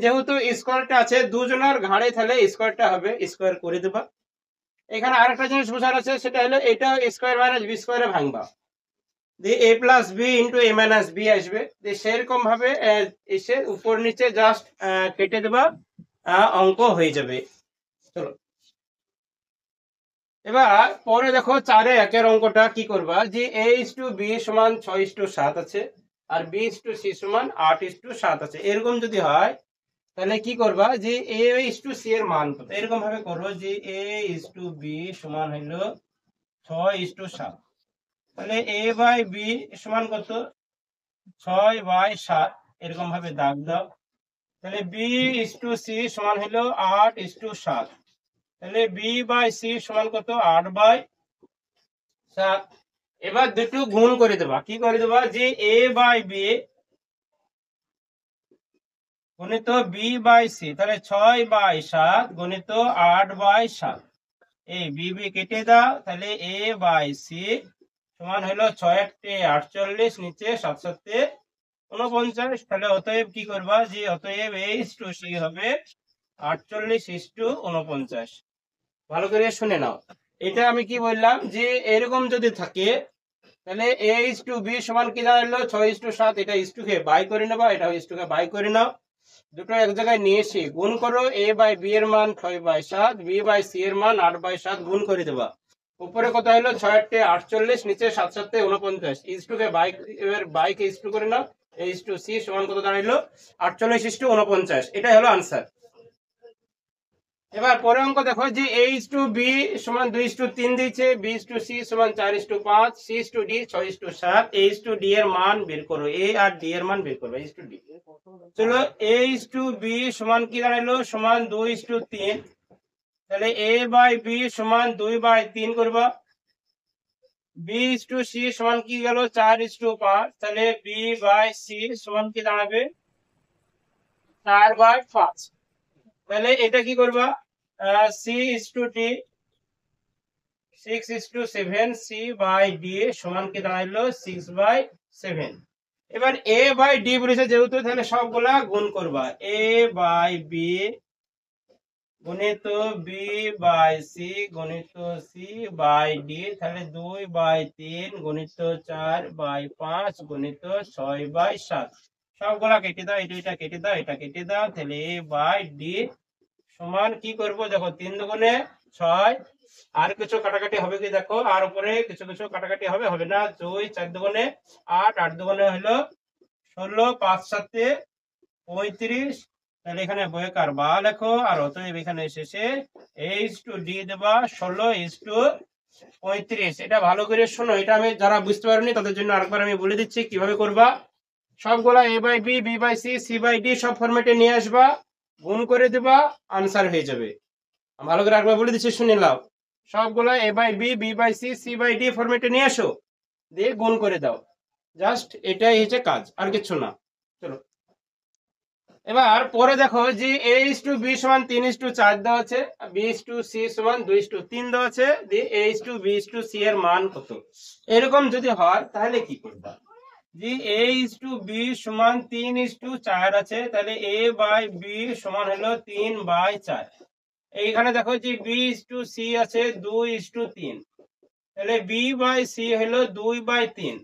যেহেতু স্কোয়ারটা আছে দুজনের ঘাড়ে, তাহলে স্কোয়ারটা হবে, স্কোয়ার করে দেবা। এখানে আরেকটা জিনিস বোঝার আছে, সেটা হলো এটা স্কোয়ার মাইনাস বি স্কোয়ারে ভাঙবা, দিয়ে এ plus B into A minus B আসবে, দিয়ে সেরকম ভাবে এসে উপর নিচে জাস্ট কেটে দেবা, অঙ্ক হয়ে যাবে। চলো এবার পরে দেখো 4-1 অঙ্কটা কি করবা, যে a/b সমান 6:7 আছে, আর b/c সমান 8:7 আছে, এরকম যদি হয় তাহলে কি করবা, যে a/c এর মান কত, এরকম ভাবে করো, যে a/b সমান হলো 6:7, তাহলে a/b সমান কত, 6/7, এরকম ভাবে দাগ দাও, তাহলে b/c সমান হলো 8:7, তাহলে b/c সমান কত, 8/7। এবার দুটো গুণ করে দেবা, কি করে দেবা, যে a/b গণিত b/c, তাহলে 6/7 গণিত 8/7, এই b কেটে দাও, তাহলে a/c সমান হলো 6-8 = 48, নিচে 7-7 = 49, তাহলে অতএব কি করবা, যে অতএব a/c হবে 48:49। ভালো করে শুনে নাও, এটা আমি কি বললাম, যে এরকম যদি থাকে তাহলে a/b সমান কি দাঁড়ালো, 6:7, এটা ইস্টুকে বাই করে নেবা, এটা ইস্টুকে বাই করে নাও, দুটো এক জায়গায় নিয়ে এসে গুণ করো, a/b এর মান 6/7, b/c এর মান 8/7, গুণ করে দেবা, উপরে কত হলো 6-8 = 48, নিচে 7-7 = 49, ইস্টুকে বাই, এবার বাইকে ইস্টু করে নাও, a/c সমান কত দাঁড়াইলো 48:49, এটাই হলো আনসার। এবার পরের অঙ্ক দেখো যে a:b সমান 2:3 দিয়েছে, b:c সমান 4:5, c:d 6:7, a:d এর মান বের করো। a আর d এর মান বের করবে। a:d চলো a:b সমান কি দাঁড়ালো, সমান 2:3। তাহলে a/b সমান 2/3 করবা। b:c সমান কি গেল 4:5, তাহলে b/c সমান কি দাঁড়াবে 4/5। তাহলে এটা কি করবা, c:d 6:7, c/d সমান কি দাঁড়াইলো 6/7। এবার a/d বলেছে যেহেতু, তাহলে সবগুলা গুণ করবা। a/b গুণিত b/c গুণিত c/d, তাহলে 2/3 গুণিত 4/5 গুণিত 6/7। সবগুলা কেটে দাও, এটা কেটে দাও, এটা কেটে দাও। তাহলে a/d সমান কি করব, দেখো 3 দুগুণে 6, আর কিছু কাটাকাটি হবে কি দেখো, আর উপরে কিছু কিছু কাটাকাটি হবে, হবে না। 2 4 দুগুণে 8, 8 দুগুণে হলো 16, 5 7 35। তাহলে এখানে বয়কার বা লেখো, আর অতএব এখানে শেষে h/d দেবা 16:35। এটা ভালো করে শোনো, এটা আমি যারা বুঝতে পারোনি তাদের জন্য আরেকবার আমি বলে দিচ্ছি কিভাবে করবা। সবগুলা a/b b/c c/d সব ফরম্যাটে নিয়ে আসবা, গুণ করে দেবা, আনসার হয়ে যাবে। ভালো করে আরেকবার বলে দিচ্ছি, শুনে নাও। সবগুলা a/b b/c c/d ফরম্যাটে নিয়ে আসো, দিয়ে গুণ করে দাও। জাস্ট এটাই হচ্ছে কাজ, আর কিছু না। চলো এবার পরে দেখো যে a:b সমান 3:4 দেওয়া আছে, b:c সমান 2:3 দেওয়া আছে, দিয়ে a:b:c এর মান কত। এরকম যদি হয় তাহলে কি করবা, যে a:b সমান 3:4 আছে, তাহলে a/b সমান হলো 3/4। এইখানে দেখো যে b:c আছে 2:3, তাহলে b/c হলো 2/3।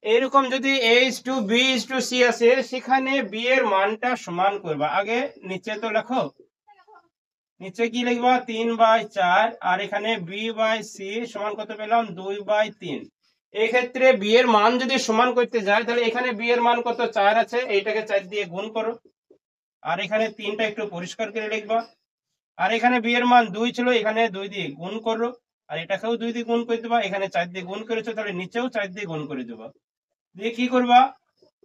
এরকম যদি a:b:c আছে, সেখানে b এর মানটা সমান করবা। আগে নিচে তো লেখো, নিচে কি লিখবা 3/4, আর এখানে b/c সমান কত পেলাম 2/3। এই ক্ষেত্রে b এর মান যদি সমান করতে যায়, তাহলে এখানে b এর মান কত 4 আছে, এইটাকে 4 দিয়ে গুণ করো, আর এখানে 3টা একটু পরিষ্কার করে লিখবা। আর এখানে b এর মান 2 ছিল, এখানে 2 দিয়ে গুণ করো, আর এটাকেও 2 দিয়ে গুণ করে দেবা। এখানে 4 দিয়ে গুণ করেছো, তাহলে নিচেও 4 দিয়ে গুণ করে দেবা। দিয়ে কি করবা,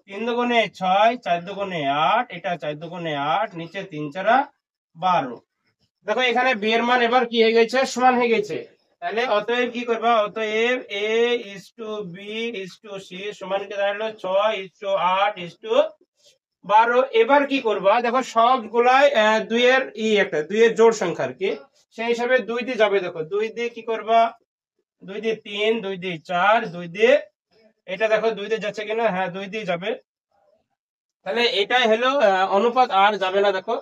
3 দুগুণে 6, 4 দুগুণে 8, এটা 4 দুগুণে 8, নিচে 3 4 12। দেখো এখানে b এর মান এবার কি হয়ে গেছে, সমান হয়ে গেছে। তাহলে অতএব কি করবা, অতএব a:b:c সমান কি দাঁড়ালো 6:8:12। এবার কি করবা, দেখো সবগুলাই 2 এর একটা 2 এর জোড় সংখ্যা আর কি, সেই হিসাবে 2 দিয়ে যাবে। দেখো 2 দিয়ে কি করবা, 2 দিয়ে 3, 2 দিয়ে 4, 2 দিয়ে, এটা দেখো 2 দিয়ে যাচ্ছে কিনা, হ্যাঁ 2 দিয়ে যাবে। তাহলে এটাই হলো অনুপাত, আর যাবে না। দেখো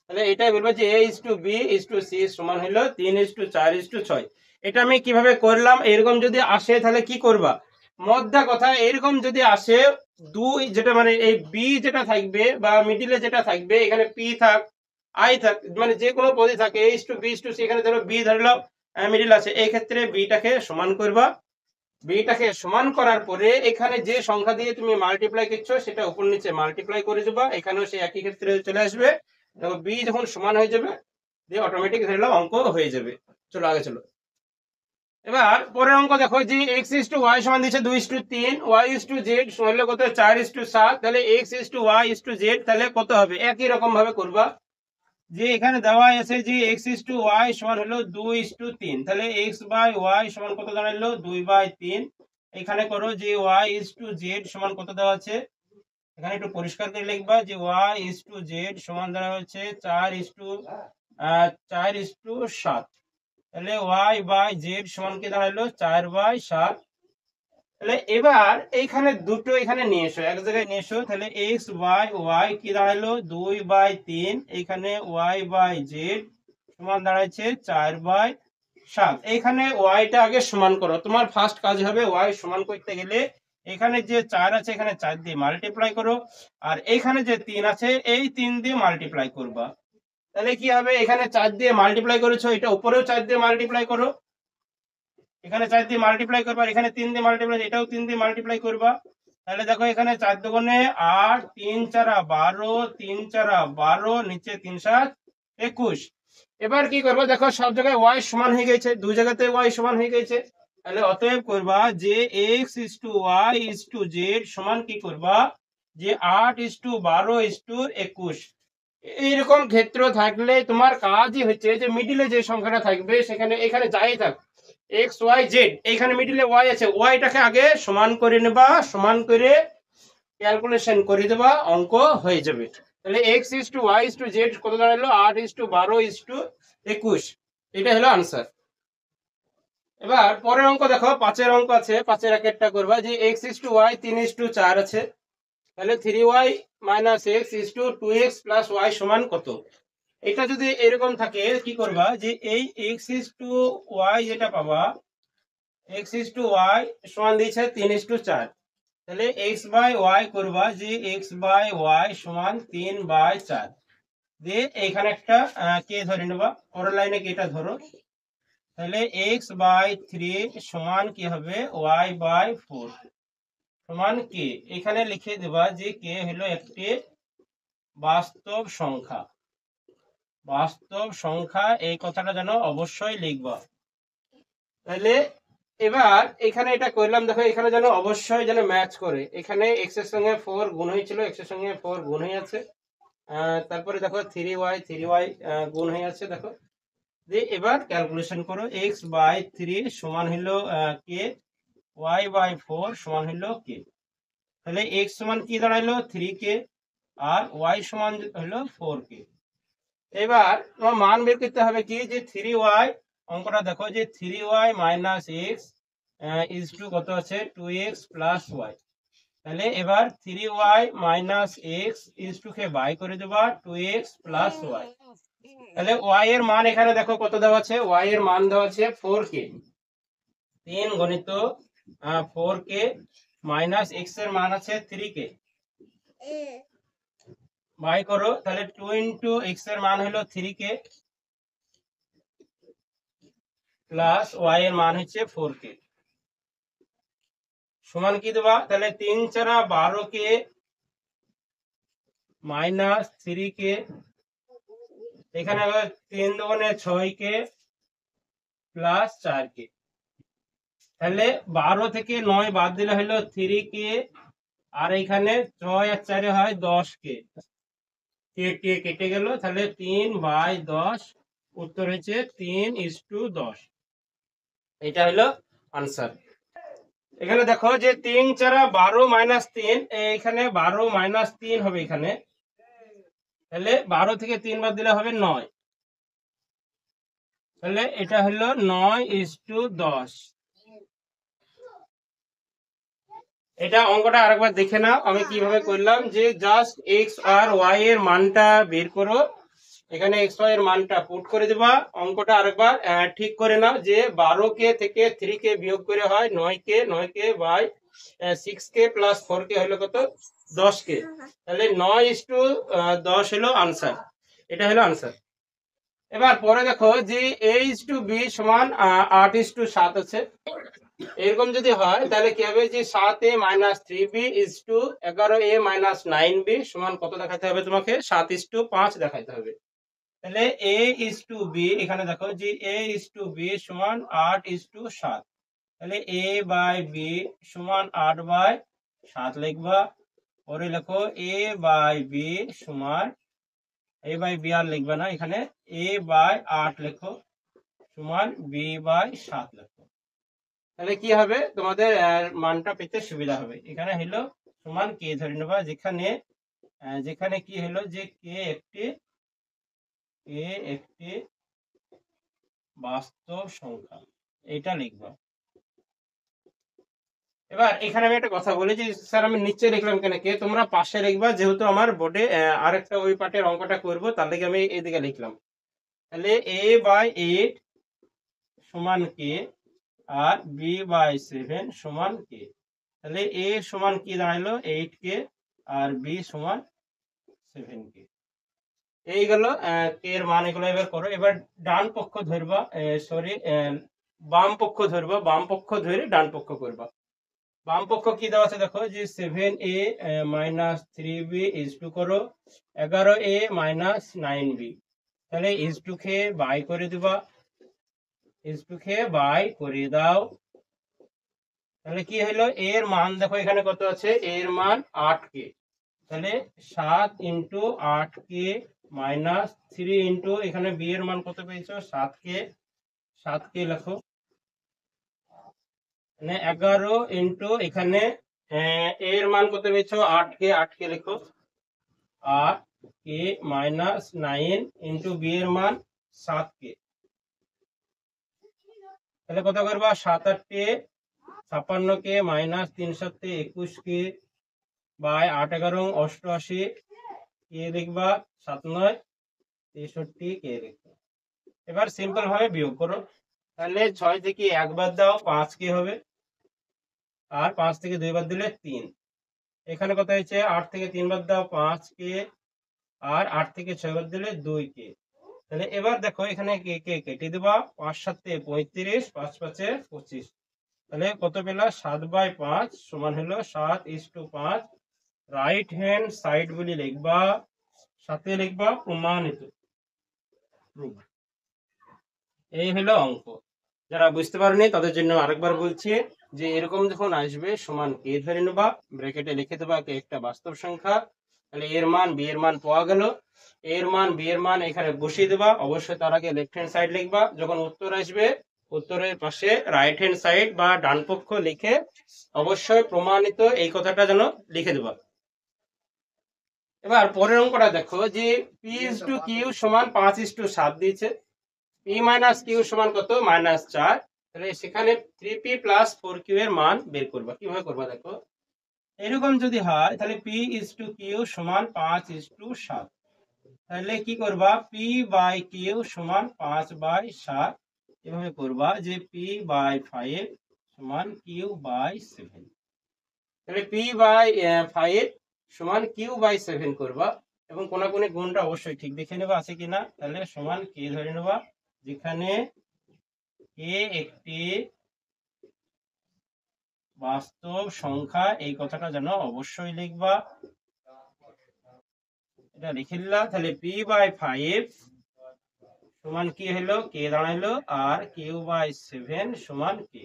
তাহলে এটাই বলবো যে a:b:c সমান হলো 3:4:6। এটা আমি কিভাবে করলাম, এরকম যদি আসে তাহলে কি করবা, মধ্যা কথা এরকম যদি আসে, 2 যেটা মানে এই b যেটা থাকবে বা মিডিলে যেটা থাকবে, এখানে p থাক i থাক, মানে যে কোনো পদই থাকে a:b:c, এখানে ধরো b ধরলাম মিডিল আছে, এই ক্ষেত্রে b টাকে সমান করবা। বিটাকে সমান করার পরে এখানে যে সংখ্যা দিয়ে তুমি মাল্টিপ্লাই করছো, সেটা উপর নিচে মাল্টিপ্লাই করে দেবা, এখানেও সেই একই ক্ষেত্রে চলে আসবে। দেখো বি যখন সমান হয়ে যাবে, দিয়ে অটোমেটিক ধরলাম অঙ্ক হয়ে যাবে। চলো আগে চলো। এবার পরের অঙ্ক দেখো যে x:y সমান দিচ্ছে 2:3, y:z হলো কত 4:7, তাহলে x:y:z তাহলে কত হবে, একই রকম ভাবে করবা। যে এখানে দেওয়া আছে যে x:y সমান হলো 2:3, তাহলে x/y সমান কত দাঁড়ালো 2/3। এখানে করো যে y:z সমান কত দেওয়া আছে, এখানে একটু পরিষ্কার করে লিখবা যে y:z সমান দেওয়া হচ্ছে 4:7, তাহলে y/z সমান কি দাঁড়ালো 4/7। তাহলে এবার এইখানে দুটো এখানে নিয়ে এসো, এক জায়গায় নিয়ে এসো, তাহলে x/y কি দাঁড়ালো 2/3, এখানে y/z সমান দাঁড়াচ্ছে 4/7। এইখানে yটা আগে সমান করো। তোমার ফার্স্ট কাজ হবে y সমান করতে গেলে এখানে যে 4 আছে, এখানে 4 দিয়ে মাল্টিপ্লাই করো, আর এইখানে যে 3 আছে, এই 3 দিয়ে মাল্টিপ্লাই করবা। তাহলে কি হবে, এখানে 4 দিয়ে মাল্টিপ্লাই করেছো, এটা উপরেও 4 দিয়ে মাল্টিপ্লাই করো, এখানে 4 দিয়ে মাল্টিপ্লাই করবা, আর এখানে 3 দিয়ে মাল্টিপ্লাই, এটাও 3 দিয়ে মাল্টিপ্লাই করবা। তাহলে দেখো এখানে 4 দুগুণে 8, 3 4 12, 3 4 12, নিচে 3 7 21। এবার কি করবো দেখো, সব জায়গায় ওয়াই সমান হয়ে গেছে, দুই জায়গাতে ওয়াই সমান হয়ে গেছে, তাহলে অতএব করবা যে x is to Y is to Z সমান কি করবা যে 8:12:21। এইরকম ক্ষেত্র থাকলে তোমার কাজই হচ্ছে যে মিডিলে যে সংখ্যাটা থাকবে সেখানে এখানে যাই থাক এক্স ওয়াই জেড, এইখানে মিডিলে ওয়াই আছে, ওয়াইটাকে আগে সমান করে নেবা, সমান করে ক্যালকুলেশন করে দেবা, অঙ্ক হয়ে যাবে। তাহলে x is to Y is to Z কত দাঁড়ালো 8:12:21, এটা হলো আনসার। এবার পরের অঙ্ক দেখো, 5এর অঙ্ক আছে, 5এর একটা করবা যে এক্স ইস টু ওয়াই 3:4 আছে, তাহলে 3y minus x is to 2x plus Y সমান কত। এটা যদি এরকম থাকে কি করবা যে এই এক্স ইস টু ওয়াই যেটা পাবা, এক্স ইস টু ওয়াই সমান দিয়েছে 3:4, তাহলে এক্স বাই ওয়াই করবা যে এক্স বাই ওয়াই সমান 3/4 দিয়ে এখানে একটা কে ধরে নেবা, পরের লাইনে কেটা ধরো, তাহলে এক্স বাই 3 সমান কি হবে ওয়াই বাই 4 সমান কে, এখানে লিখে দেবা যে কে হলো একটি বাস্তব সংখ্যা, বাস্তব সংখ্যা, এই কথাটা যেন অবশ্যই লিখবা। তাহলে এবার এখানে এটা করলাম, দেখো এখানে যেন অবশ্যই যেন ম্যাচ করে, এখানে এক্স এর সঙ্গে 4 গুণ হয়েছিল, এক্স এর সঙ্গে 4 গুণ হয়ে আছে, তারপরে দেখো 3y গুণ হয়ে আছে, দেখো দিয়ে এবার ক্যালকুলেশন করো, এক্স বাই 3 সমান হলো কে, ওয়াই বাই 4 সমান হলো কে, তাহলে এক্স সমান কি দাঁড়াইলো 3k আর ওয়াই সমান হলো 4k। এবার তোমার মান বের করতে হবে কি যে 3y, অঙ্কটা দেখো যে 3y minus X is two কত আছে 2x প্লাস ওয়াই, তাহলে এবার 3y minus X is to কে বাই করে দেবা 2x প্লাস ওয়াই, তাহলে ওয়াই এর মান এখানে দেখো কত দেওয়া আছে, ওয়াই এর মান দেওয়া আছে 4k, 3 গণিত 4k মাইনাস এক্স এর মান আছে 3k, বাই করো, তাহলে 2 ইন্টু এক্স এর মান হলো 3k প্লাস ওয়াই এর মান হচ্ছে 4k সমান কি দেবা, তাহলে 3 4 12k মাইনাস 3k, এখানে আবার 3 দুগুণে 6k প্লাস 4k, তাহলে 12 থেকে 9 বাদ দিলে হলো 3k, আর এখানে 6 আর 4 হয় 10k, কে কেটে গেল, তাহলে 3/10, উত্তর হচ্ছে 3:10, এটা হলো আনসার। এখানে দেখো যে 3 4 12 মাইনাস 3, এখানে 12 মাইনাস 3 হবে এখানে, তাহলে 12 থেকে 3 বাদ দিলে হবে 9, তাহলে এটা হলো 9:10। এটা অঙ্কটা আরেকবার দেখে নাও আমি কিভাবে করলাম, যে জাস্ট এক্স আর ওয়াই এর মানটা বের করো, এখানে এক্স ওয়াই এর মানটা পুট করে দেবা, অঙ্কটা আরেকবার ঠিক করে নাও যে 12k থেকে 3k বিয়োগ করে হয় 9k by 6k plus 4k হলো কত 10k, তাহলে 9:10 হলো আনসার, এটা হলো আনসার। এবার পরে দেখো যে a:b সমান 8:7 আছে, এরকম যদি হয় তাহলে কি হবে যে 7a minus 3b is two 11a minus 9b সমান কত দেখাতে হবে, তোমাকে 7:5 দেখাতে হবে। তাহলে a ইজ টু b, এখানে দেখো যে a ইজ টু b সমান 8:7, তাহলে a বাই b সমান 8/7 লিখবা, পরে লেখো a বাই b সমান, a বাই b আর লিখবে না, এখানে a বাই 8 লেখো সমান b বাই 7 লেখো, তাহলে কি হবে তোমাদের মানটা পেতে সুবিধা হবে। এখানে হলো সমান কে ধরে নেবা, যেখানে যেখানে কি হলো যে কে একটি বাস্তব সংখ্যা, এটা লিখবা। এবার এখানে আমি একটা কথা বলি যে স্যার আমি নিচে লিখলাম কেন, কে তোমরা পাশে লিখবা, যেহেতু আমার বোর্ডে আরেকটা ওই পার্টের অঙ্কটা করব, তার থেকে আমি এদিকে লিখলাম। তাহলে a বাই 8 সমান কে আর b বাই 7 সমান কে, তাহলে a সমান কি দাঁড়াইলো 8k আর b সমান 7k, এই গেল কে এর মান, এগুলো এবার করো। এবার ডান পক্ষ ধরবা, সরি বাম পক্ষ ধরবা, বাম পক্ষ ধরে ডান পক্ষ করবা। বাম পক্ষ কি দেওয়া আছে দেখো যে 7a minus 3b is to করো 11a মাইনাস 9b, তাহলে ইজ টু কে বাই করে দিবা, ইজ টু কে বাই করে দাও। তাহলে কি হলো, এর মান দেখো এখানে কত আছে, এর মান 8k। তাহলে 7 ইন্টু 8k মাইনাস 3 ইন্টু এখানে বি এর মান কত পেয়েছো 7k, 7k লেখো। মানে 11 ইন্টু এখানে এর মান কত পেয়েছো 8k, 8k লেখো। 8k মাইনাস 9 ইন্টু বি এর মান 7k। তাহলে কত করবা 7 8 56k মাইনাস 3 7 21k বাই 8 11 88 কে লিখবা, 7 9 63 কে লিখবা। এবার সিম্পল ভাবে বিয়োগ করো। তাহলে 6 থেকে 1 বাদ দাও 5 কে হবে, আর 5 থেকে 2 বাদ দিলে 3। এখানে কত হয়েছে 8 থেকে 3 বাদ দাও 5 কে, আর 8 থেকে 6 বাদ দিলে 2 কে। তাহলে এবার দেখো এখানে কে কে কেটে দেবা, 5 7 35, 5 5 25। তাহলে কত পেলা 7/5 সমান হলো 7:5। রাইট হ্যান্ড সাইড গুলি লিখবা, সাথে লিখবা প্রমাণিত। এই হলো অঙ্ক। যারা বুঝতে পারেনি তাদের জন্য আরেকবার বলছি, যে এরকম যখন আসবে সমান কে ধরে নেবা, ব্র্যাকেটে লিখে দেবা কে একটা বাস্তব সংখ্যা। তাহলে এর মান বি এর মান পাওয়া গেল, এর মান বি এর মান এখানে বসিয়ে দেবা। অবশ্যই তার আগে লেফট হ্যান্ড সাইড লিখবা, যখন উত্তর আসবে উত্তরের পাশে রাইট হ্যান্ড সাইড বা ডান পক্ষ লিখে অবশ্যই প্রমাণিত এই কথাটা যেন লিখে দেবা। এবার পরের অঙ্কটা দেখো, যে পি ইজ টু কিউ সমান 5:7 দিয়েছে, পি মাইনাস কিউ সমান কত -4। তাহলে সেখানে 3p প্লাস 4q এর মান বের করবা। কিভাবে করবা দেখো, এরকম যদি হয় তাহলে p ইজ টু কিউ সমান 5:7। তাহলে কি করবা, p বাই কিউ সমান 5/7 এভাবে করবা, যে p বাই 5 সমান q বাই 7। তাহলে p বাই 5 সমান q বাই 7 করবা, এবং কোনাকুনি গুণটা অবশ্যই ঠিক দেখে নেবা আছে কিনা। তাহলে সমান k ধরে নেবা, যেখানে কে একটি বাস্তব সংখ্যা, এই কথাটা যেন অবশ্যই লিখবা। এটা লিখে দিলা। তাহলে পি বাই 5 সমান কি হলো, কে দাঁড়াইলো, আর কিউ বাই 7 সমান কে।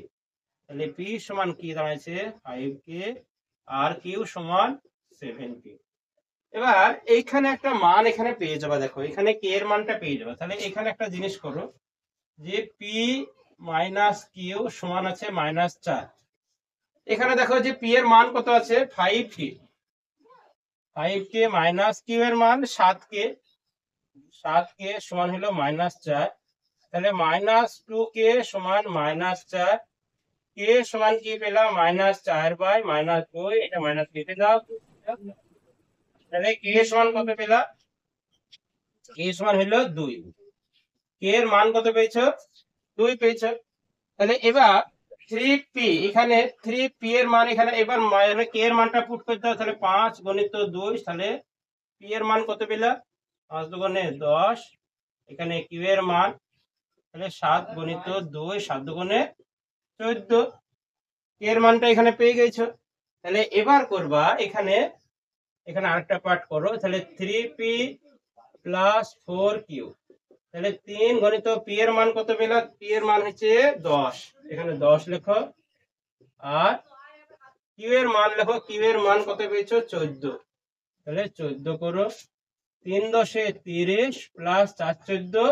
তাহলে পি সমান কি দাঁড়াইছে 5k, আর কিউ সমান 7k। এবার এইখানে একটা মান এখানে পেয়ে যাবা, দেখো এখানে কে এর মানটা পেয়ে যাবা। তাহলে এখানে একটা জিনিস করো, যে পি মাইনাস কিউ সমান আছে -4। এখানে দেখো যে পি এর মান কত আছে 5k, 5k মাইনাস কিউ এর মান 7k, 7k সমান হলো -4। তাহলে -2k সমান -4, কে সমান কি পেলাম -4/-2, এটা মাইনাস কেটে দাও। তাহলে কে সমান কত পেলাম, কে সমান হলো 2। কে এর মান কত পেয়েছো 2 পেয়েছো। তাহলে এবার 3p, এখানে 3p এর মান এখানে এবার কে এর মানটা পুট করে দাও। তাহলে 5 গুণিত 2, তাহলে p এর মান কত পেলা 5 দুগুণে 10। এখানে q এর মান তাহলে 7 গুণিত 2, 7 দুগুণে 14। q এর মানটা এখানে পেয়ে গেছো। তাহলে এবার করবা এখানে আরেকটা পার্ট করো। তাহলে 3p প্লাস 4q, তাহলে 3 গুণিত p এর মান কত পেলা, p এর মান হচ্ছে 10, এখানে 10 লেখো। আর q এর মান লেখো, q এর মান কত পেয়েছো 14। তাহলে 14 করো, 3 10 30 প্লাস 4 14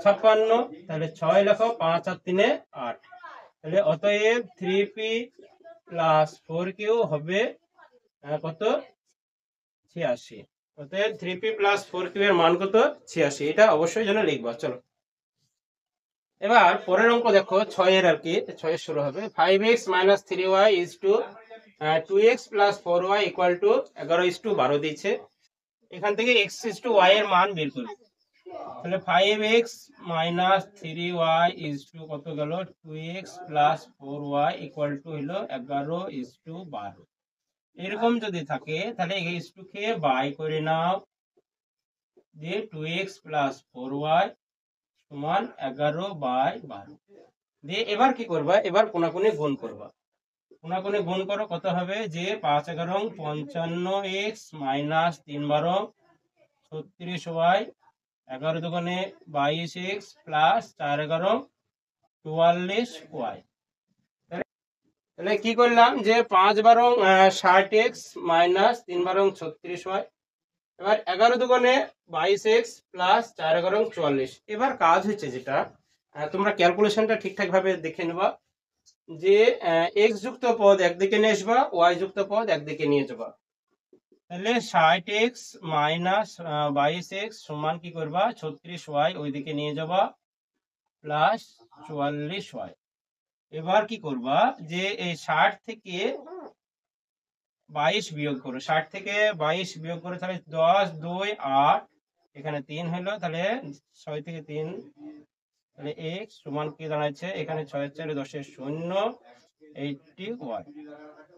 56। তাহলে 6 লেখো, 5 আর 3 8। তাহলে অতএব 3p প্লাস 4q হবে কত 86। অতএব 3p প্লাস 4q এর মান কত 86। এটা অবশ্যই যেন লিখবা। চলো এবার পরের অঙ্ক দেখো 6 এর আর কি, 6 এর শুরু হবে। 5x minus 3y is to 2x plus 4y equal to 11:12 দিয়েছে। এখান থেকে x ইজ টু y এর মান বের করবে। তাহলে 5x minus 3y is two কত গেল 2x plus 4y equal to হলো 11:12। এরকম যদি থাকে তাহলে x টু কে বাই করে নাও, যে 2x প্লাস 4y সমান 11/12 দিয়ে এবার কি করবা, এবার কোনাকুনি গুণ করবা। কোনাকুনি গুণ করো, কত হবে, যে 5 11 55x মাইনাস 3 12 36y 11 দুগুণে 22x প্লাস 4 11 44y। তাহলে কি করলাম যে 5 বারং 60x মাইনাস 3 বারং 36y। এবার 11 দুগুণে 22x প্লাস 4 11 44। এবার কাজ হচ্ছে যেটা তোমরা ক্যালকুলেশনটা ঠিকঠাক ভাবে দেখে নেবা যে x যুক্ত পদ একদিকে নিয়ে আসবা, y যুক্ত পদ একদিকে নিয়ে যাবা। তাহলে 60x মাইনাস 22x সমান কি করবা 36y ওইদিকে নিয়ে যাবা প্লাস 44y। এবার কি করবা যে এই 60 থেকে 22 বিয়োগ করো, 60 থেকে 22 বিয়োগ করে তাহলে 10 2 8, এখানে 3 হলো, তাহলে 6 থেকে 3, তাহলে x সমান কি দাঁড়াচ্ছে এখানে 6 4 10 0 80y।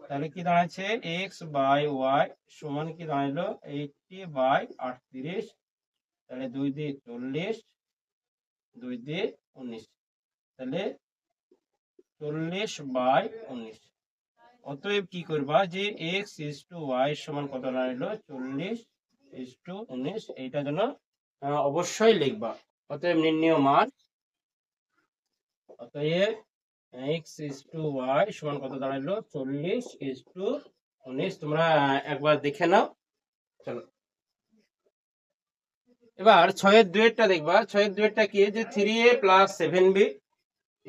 তাহলে কি দাঁড়াচ্ছে x বাই y সমান কি দাঁড়ালো 80 বাই 38। তাহলে 2 দিয়ে 40, 2 দিয়ে 19, তাহলে 40 বাই 19। অতএব কি করবা যে x ইজ টু y সমান কত দাঁড়ালো 40 ইজ টু 19। এইটা যেন অবশ্যই লিখবা। অতএব নির্ণয় মান, অতএব x ইজ টু y সমান কত দাঁড়ালো 40 ইজ টু 19। তোমরা একবার দেখে নাও। চলো এবার 6 এর দুইটা দেখবা। 6 এর দুইটা কি যে 3a plus 7b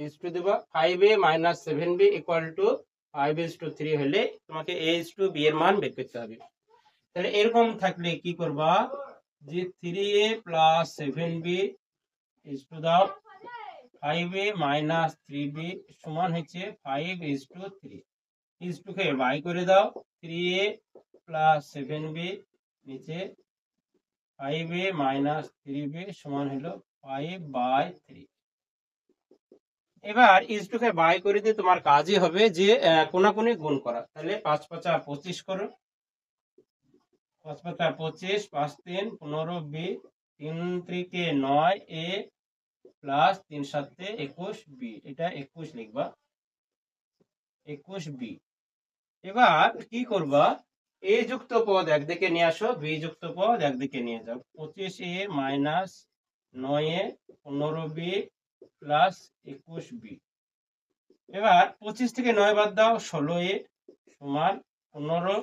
is to দিবা 5a minus 7b equal to 5 is to 3 হলে তোমাকে a ইজ টু b এর মান বের করতে হবে। তাহলে এরকম থাকলে কি করবা যে 3a plus 7b is two দাও 5a মাইনাস 3b সমান হচ্ছে 5 ইজ টু 3। ইজ টু কে বাই করে দাও, 3a প্লাস 7b নিচে 5a মাইনাস 3b সমান হলো 5 বাই 3। এবার ইজ টু কে বাই করে দিয়ে তোমার কাজই হবে যে কোনাকুনি গুণ করা। তাহলে 5 5 25 করো, 5 5 25, 5 3 15b, 3 3 9a প্লাস 3 7 21b, এটা 21 লিখবা 21b। এবার কি করবা a যুক্ত পদ একদিকে নিয়ে আসো, b যুক্ত পদ একদিকে নিয়ে যাও। 25a minus 9a 15b plus 21b। এবার 25 থেকে 9 বাদ দাও 16a সমান 15,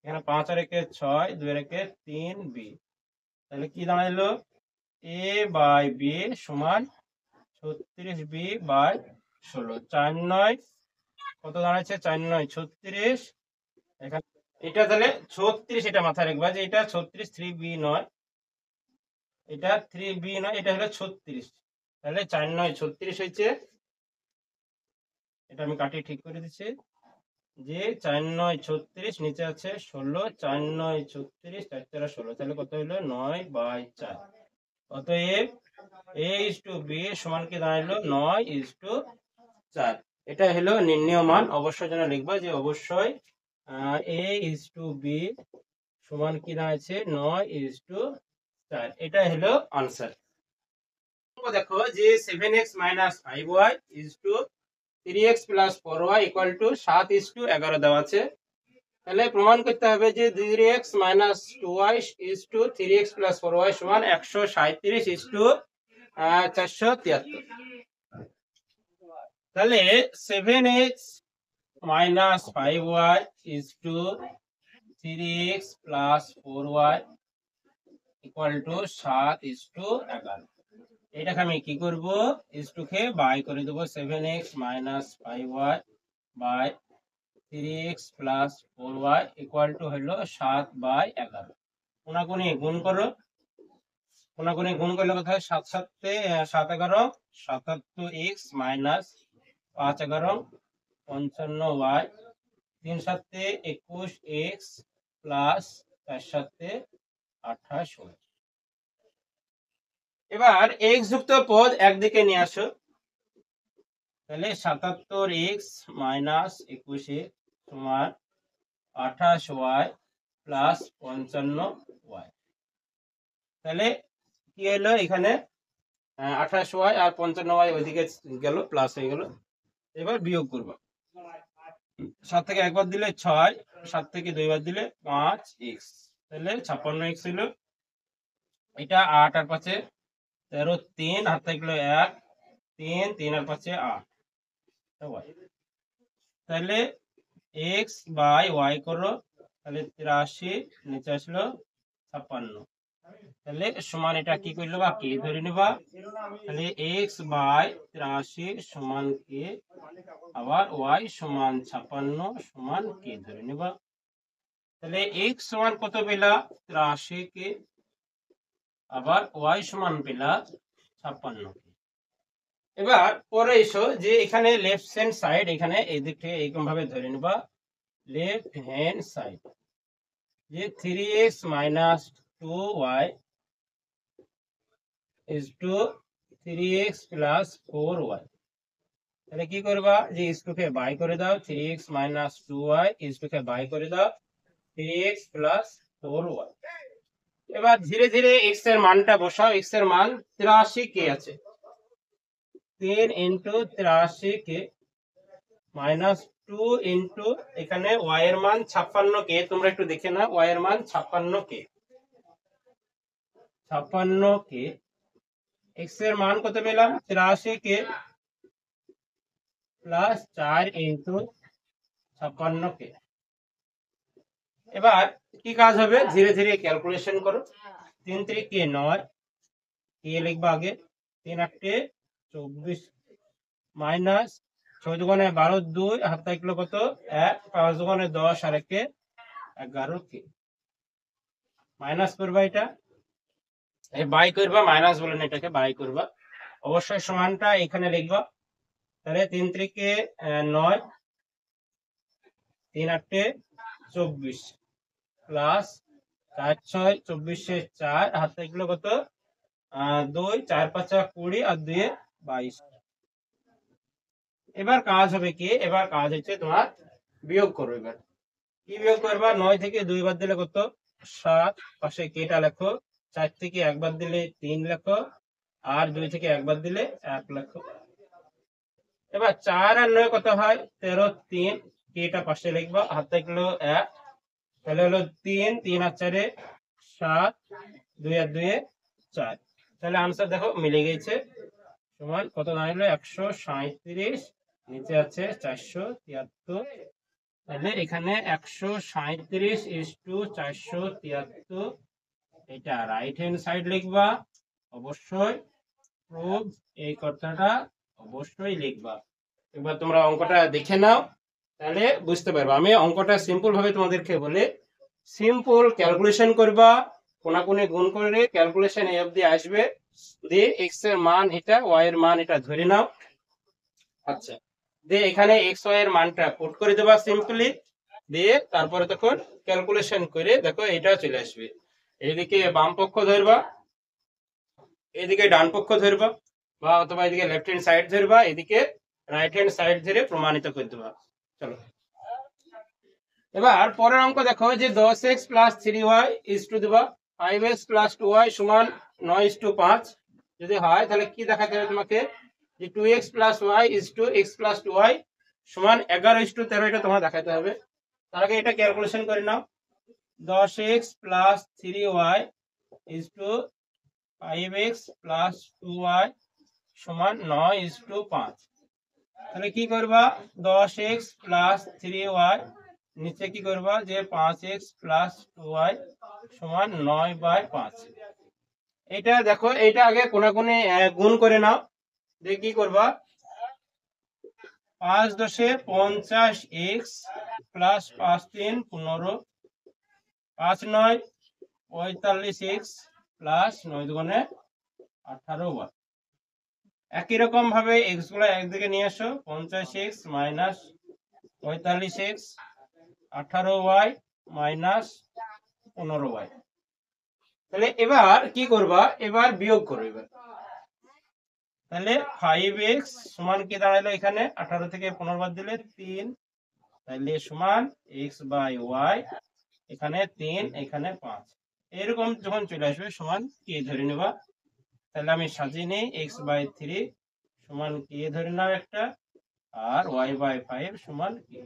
এখানে 5 আর 1 6, 2 আর 1 3b। তাহলে কি দাঁড়াইলো a বাই b সমান 36b বাই 16। 4 9 কত দাঁড়াচ্ছে 4 9 36। এখানে এটা তাহলে 36, এটা মাথায় রাখবা যে এটা 36 3b নয়, এটা 3b নয়, এটা হলো 36। তাহলে 4 9 36 হয়েছে। এটা আমি কাটি ঠিক করে দিচ্ছি যে 4 9 36 নিচে আছে 16, 4 9 36 4 4 16, তাহলে কত হলো 9 বাই 4। অতএব a ইজ টু b সমান কি দাঁড়ালো 9 ইজ টু 4। এটা হলো নির্ণয় মান। অবশ্যই যেন লিখবা যে অবশ্যই a ইজ টু b সমান কি দাঁড়াচ্ছে 9 ইজ টু 4। এটা হলো আনসার। দেখো যে 7x minus 5y is to 3x plus 4y equal to 7 is to 11 দেওয়া আছে। তাহলে প্রমাণ করতে হবে যে 3x minus 2y is to 3x plus 4y সমান 137 ইজ টু 473। তাহলে 7x minus 5y is to 3x plus 4y equal to 7 is to 11। এটাকে আমি কি করব ইজ টু কে বাই করে দেবো 7x minus 5y by 3x plus 4y equal to হলো 7 বাই 11। কোনাকুনি গুণ করো, কোনাকুনি গুণ করলে কোথায় 7 7 7 11 77x minus 5 11 55y, 3 7 21x plus 4 7 28y। এবার x যুক্ত পদ একদিকে নিয়ে আসো। তাহলে 77x মাইনাস 21 সমান 28y প্লাস 55y। তাহলে কি হলো এখানে 28y আর 55y ওইদিকে গেল প্লাস হয়ে গেল। এবার বিয়োগ করব, 7 থেকে একবার দিলে 6, 7 থেকে 2 বার দিলে 5x, তাহলে 56x হলো। এটা 8 আর 5 13, 3 হাত থাকলো 1, 3 3 আর 5 8, তাহলে এক্স বাই ওয়াই করো, তাহলে 83 নিচে আসলো 56, তাহলে সমান এটা কি করলো বা কে ধরে নেবা, তাহলে এক্স বাই 83 সমান কে, আবার ওয়াই সমান 56 সমান কে ধরে নেবা। তাহলে এক্স সমান কত পেলা 83 কে, আবার ওয়াই সমান পেলা 56 কে। এবার পরে এসো যে এখানে লেফট হ্যান্ড সাইড, এখানে এই দিক থেকে এইরকম ভাবে ধরে নেবা লেফট হ্যান্ড সাইড, যে 3x minus 2y is to 3x plus 4y, তাহলে কি করবা যে ইস টু কে বাই করে দাও, 3x minus 2y is to কে বাই করে দাও 3x plus 4y। এবার ধীরে ধীরে x এর মানটা বসাও, x এর মান 83 কে আছে, 3 ইন্টু 83 কে মাইনাস 2 ইন্টু এখানে y এর মান 56 কে, তোমরা একটু দেখে নাও y এর মান 56 কে, 56 কে, x এর মান কত পেলাম 83 কে প্লাস 4 ইন্টু 56 কে। এবার কি কাজ হবে, ধীরে ধীরে ক্যালকুলেশন করো, 3 3 কে 9, কে লিখবা আগে, 3 8 24 মাইনাস 6 দুগুণে 12 2 হাত থাকলো কত 1, 5 দুগুণে 10 আর 1 11 কে, মাইনাস করবা, এটা এই বাই করবা, মাইনাস বলেন এটাকে বাই করবা, অবশ্যই সমানটা এখানে লিখবা, তাহলে 3 3 কে 9, 3 8 24 প্লাস 4 6 24 4 হাত থাকলো কত 2, 4 5 20 আর 2 22। এবার কাজ হবে কি, এবার কাজ হচ্ছে তোমার বিয়োগ করো। এবার কি বিয়োগ করবা, 9 থেকে 2 বাদ দিলে কত 7, পাশে কেটা লেখো, 4 থেকে 1 বাদ দিলে 3 লেখো, আর 2 থেকে 1 বাদ দিলে 1 লেখো। এবার 4 আর 9 কত হয় 13, 3 কেটা পাশে লিখবা, হাত থাকলো 1, তাহলে হলো 3 3 আর 4 7, 2 আর 2 4, তাহলে আনসার দেখো মিলে গেছে, সমান কত দাঁড়ালো 137, নিচে আছে 473, তাহলে এখানে 137:473, এটা রাইট হ্যান্ড সাইড লিখবা, অবশ্যই প্রুভ এই কথাটা অবশ্যই লিখবা। এবার তোমরা অঙ্কটা দেখে নাও, তাহলে বুঝতে পারবে। আমি অঙ্কটা সিম্পল ভাবে তোমাদেরকে বলে, সিম্পল ক্যালকুলেশন করবা, কোনাকুনি গুণ করে ক্যালকুলেশন এই অবধি আসবে, দিয়ে এক্স এর মান এটা, ওয়াই এর মান এটা ধরে নাও। আচ্ছা, দিয়ে এখানে এক্স ওয়াই এর মানটা পুট করে দেবা সিম্পলি, দিয়ে তারপরে তখন ক্যালকুলেশন করে দেখো এটা চলে আসবে। এইদিকে বাম পক্ষ ধরবা, এদিকে ডান পক্ষ ধরবা, বা অথবা এদিকে লেফট হ্যান্ড সাইড ধরবা, এদিকে রাইট হ্যান্ড সাইড ধরে প্রমাণিত করে দেবা। চলো এবার পরের অঙ্ক দেখো, যে 10x plus 3y is two দেবা 5x প্লাস 2y সমান 9:5 যদি হয়, তাহলে কি দেখাতে হবে তোমাকে, যে 2x plus y is to x plus 2y সমান 11:13, এটা তোমার দেখাতে হবে। তার আগে এটা ক্যালকুলেশন করে নাও, 10x plus 3y is to 5x plus 2y সমান 9:5, তাহলে কি করবা 10x প্লাস 3y নিচে কি করবা, যে 5x প্লাস 2y সমান 9/5। এটা দেখো, এটা আগে কোনাকুনি গুণ করে নাও, দিয়ে কি করবা 5 10 50x প্লাস 5 3 15, 5 9 45x প্লাস 9 দুগুণে 18y। একই রকম ভাবে এক্স গুলো একদিকে নিয়ে আসো, 50x minus 45x 18y minus 15y। তাহলে এবার কি করবা, এবার বিয়োগ করো। এবার তাহলে 5x সমান কি দাঁড়ালো, এখানে 18 থেকে 15 বাদ দিলে 3, তাহলে সমান x বাই y, এখানে 3 এখানে 5, এরকম যখন চলে আসবে সমান কে ধরে নেবা। তাহলে আমি সাজিয়ে নেই, x বাই 3 সমান কে ধরে নাও একটা, আর y বাই 5 সমান কে,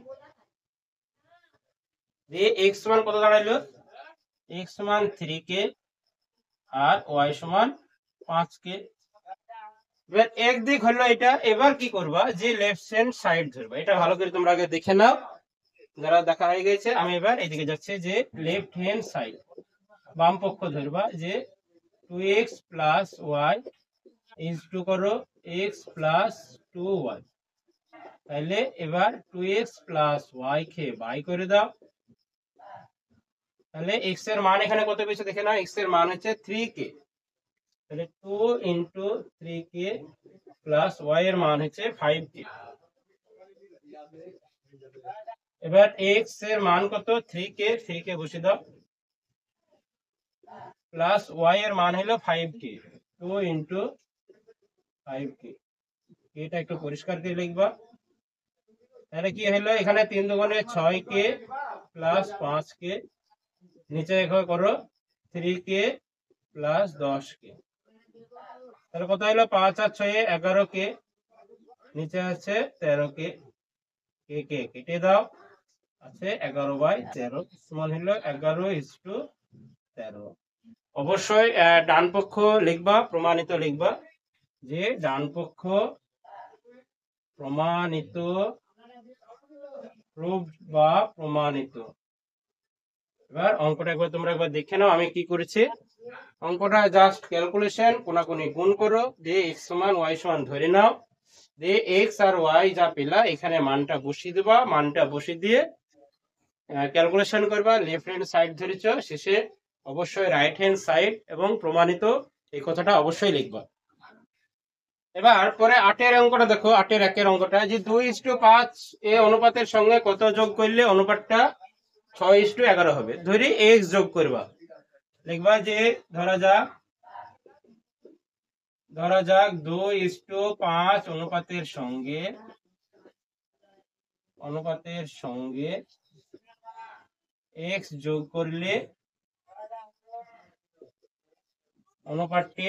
দিয়ে x সমান কত দাঁড়াইলো, x সমান 3 কে আর ওয়াই সমান 5k। এবার একদিক হলো এটা। এবার কি করবা, যে লেফট হ্যান্ড সাইড ধরবা, এটা ভালো করে তোমরা আগে দেখে নাও, যারা দেখা হয়ে গেছে। আমি এবার এইদিকে যাচ্ছি, যে লেফট হ্যান্ড সাইড বাম পক্ষ ধরবা, যে 2x plus Y is to করো x প্লাস 2y। তাহলে এবার 2x plus Y K by করে দাও। তাহলে x এর মান এখানে কত পেয়েছে দেখে নাও, x এর মান হচ্ছে 3k। তাহলে 2 ইন্টু 3k প্লাস y এর মান হচ্ছে 5k। এবার x এর মান কত, 3k, 3k বসিয়ে দাও, প্লাস y এর মান হলো 5k, 2 ইন্টু 5k। এটা একটু পরিষ্কার করে লিখবা। তাহলে কি হলো, এখানে 3 দুগুণে 6k প্লাস 5k, নিচে এখানে করো 3k প্লাস 10k। তাহলে কত হলো, 5 আর 6 11k, নিচে আছে 13k, কে কে কেটে দাও, আছে 11/13 সমান হলো 11:13। অবশ্যই ডান পক্ষ লিখবা, প্রমাণিত লিখবা, যে ডান পক্ষ প্রমাণিত, প্রুভড বা প্রমাণিত। এবার অঙ্কটা একবার তোমরা একবার দেখে নাও আমি কি করেছি। অঙ্কটা জাস্ট ক্যালকুলেশন, কোনাকুনি গুণ করো, দিয়ে x সমান y সমান ধরে নাও, দিয়ে x আর y যা পেলা এখানে মানটা বসিয়ে দেবা, মানটা বসিয়ে দিয়ে ক্যালকুলেশন করবা। লেফট হ্যান্ড সাইড ধরেছ, শেষে অবশ্যই রাইট হ্যান্ড সাইড এবং প্রমাণিত এই কথাটা অবশ্যই লিখবা। এবার পরে 8 এর অঙ্কটা দেখো, 8 এর 1 এর অঙ্কটা, যে 2:5 এ অনুপাতের সঙ্গে কত যোগ করলে অনুপাতটা 6:11 হবে। ধরি x যোগ করবা, লিখবা যে ধরা যাক 2:5 অনুপাতের সঙ্গে x যোগ করলে অনুপাতটি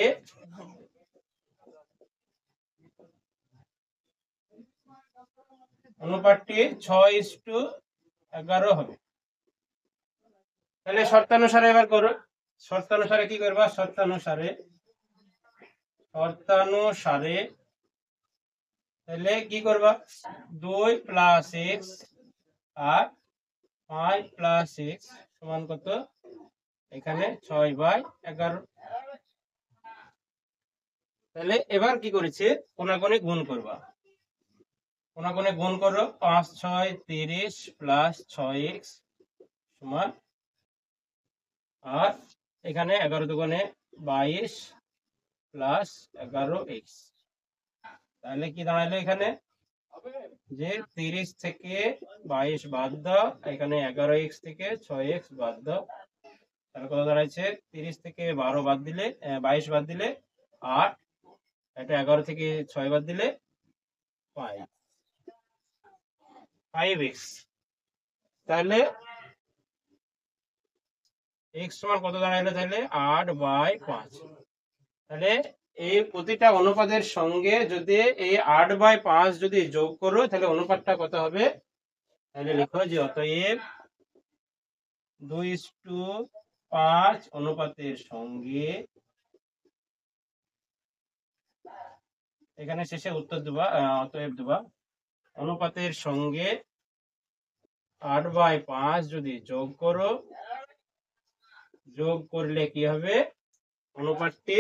6:11 হবে। তাহলে শর্তানুসারে এবার করো। শর্তানুসারে কি করবা, শর্তানুসারে তাহলে কি করবা, 2 প্লাস x আর 5 প্লাস x সমান কত, এখানে 6/11। তাহলে এবার কি করেছে, কোনাকুনি গুণ করবা, কোনাকুনি গুণ করো, 5 6 30 প্লাস 6x সমান, আর এখানে 11 দুগুণে 22 প্লাস 11x। তাহলে কি দাঁড়ালো এখানে, যে 30 থেকে 22 বাদ দাও, এখানে 11x থেকে 6x বাদ দাও, তাহলে কত দাঁড়াচ্ছে, 30 থেকে 12 বাদ দিলে 22 বাদ দিলে 8, এটা 11 থেকে 6 বাদ দিলে 5x। তাহলে x সমান কত দাঁড়াইলো, তাহলে 8/5। তাহলে এই প্রতিটা অনুপাতের সঙ্গে যদি এই 8/5 যদি যোগ করো, তাহলে অনুপাতটা কত হবে। তাহলে লিখো যে অতএব 2:5 অনুপাতের সঙ্গে, এখানে শেষে উত্তর দেবা, অতএব দেবা, অনুপাতের সঙ্গে 8/5 যদি যোগ করো, যোগ করলে কি হবে, অনুপাতটি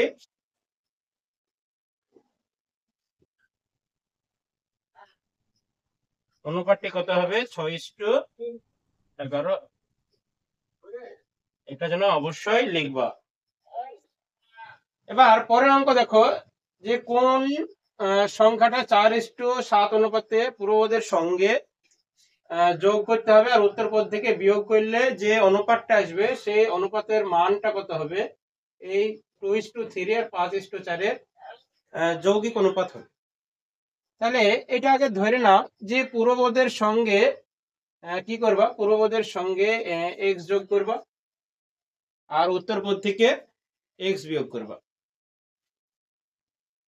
কত হবে, 6:11। এটা যেন অবশ্যই লিখবা। এবার পরের অঙ্ক দেখো, যে কোন সংখ্যাটা 4:7 অনুপাতে পূর্বপদের সঙ্গে যোগ করতে হবে, আর উত্তর পদ থেকে বিয়োগ করলে যে অনুপাতটা আসবে সেই অনুপাতের মানটা কত হবে। এই 2:3 আর 5:4 এর যৌগিক অনুপাত হবে। তাহলে এটা আগে ধরে নাও যে পূর্বপদের সঙ্গে কি করবা, পূর্বপদের সঙ্গে x যোগ করবা, আর উত্তর পদ থেকে x বিয়োগ করবা।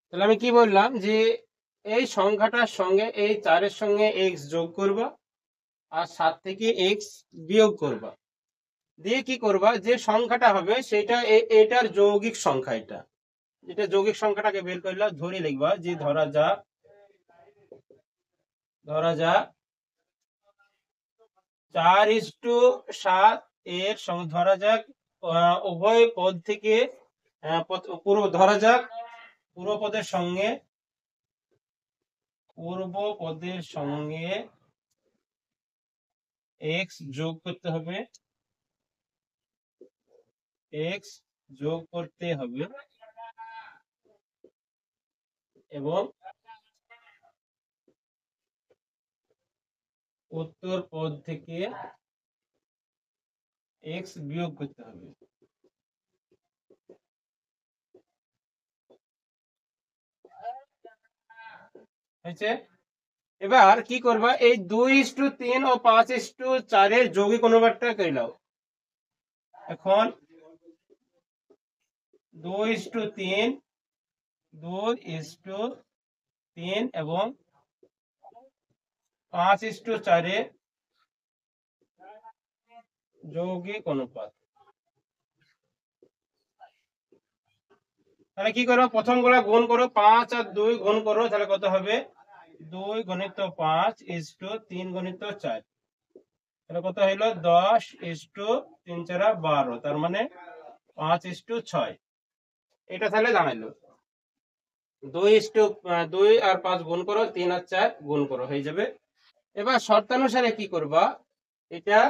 তাহলে আমি কি বললাম, যে এই সংখ্যাটার সঙ্গে এই 4 এর সঙ্গে x যোগ করবা, আর 7 থেকে x বিয়োগ করবা। দিয়ে কি করবা, যে সংখ্যাটা হবে সেটা এটার যৌগিক সংখ্যা, এটা যৌগিক সংখ্যাটাকে বের করলে ধরে লিখবা যে ধরা যাক 4:7 এর সঙ্গে ধরা যাক উভয় পদ থেকে পূর্ব ধরা যাক পূর্ব পদের সঙ্গে x যোগ করতে হবে, এবং উত্তর পদ থেকে x বিয়োগ করতে হবে। হয়েছে? এবার কি করবা, এই 2:3 ও 5:4 এর যৌগিক অনুপাতটা করে নাও। এখন 2:3 এবং 5:4 এর যৌগিক অনুপাত। তাহলে কি করো, প্রথম গুলা গুণ করো, 5 আর 2 গুণ করো, তাহলে কত হবে 2 × 5 = 3 × 4, তাহলে কত হলো 10 × 3 × 4 = 12, তার মানে 5:6। এটা তাহলে দাঁড়াইলো 2 আর 5 গুণ করো, 3 আর 4 গুণ করো, হয়ে যাবে। এবার শর্তানুসারে কি করবা, এটা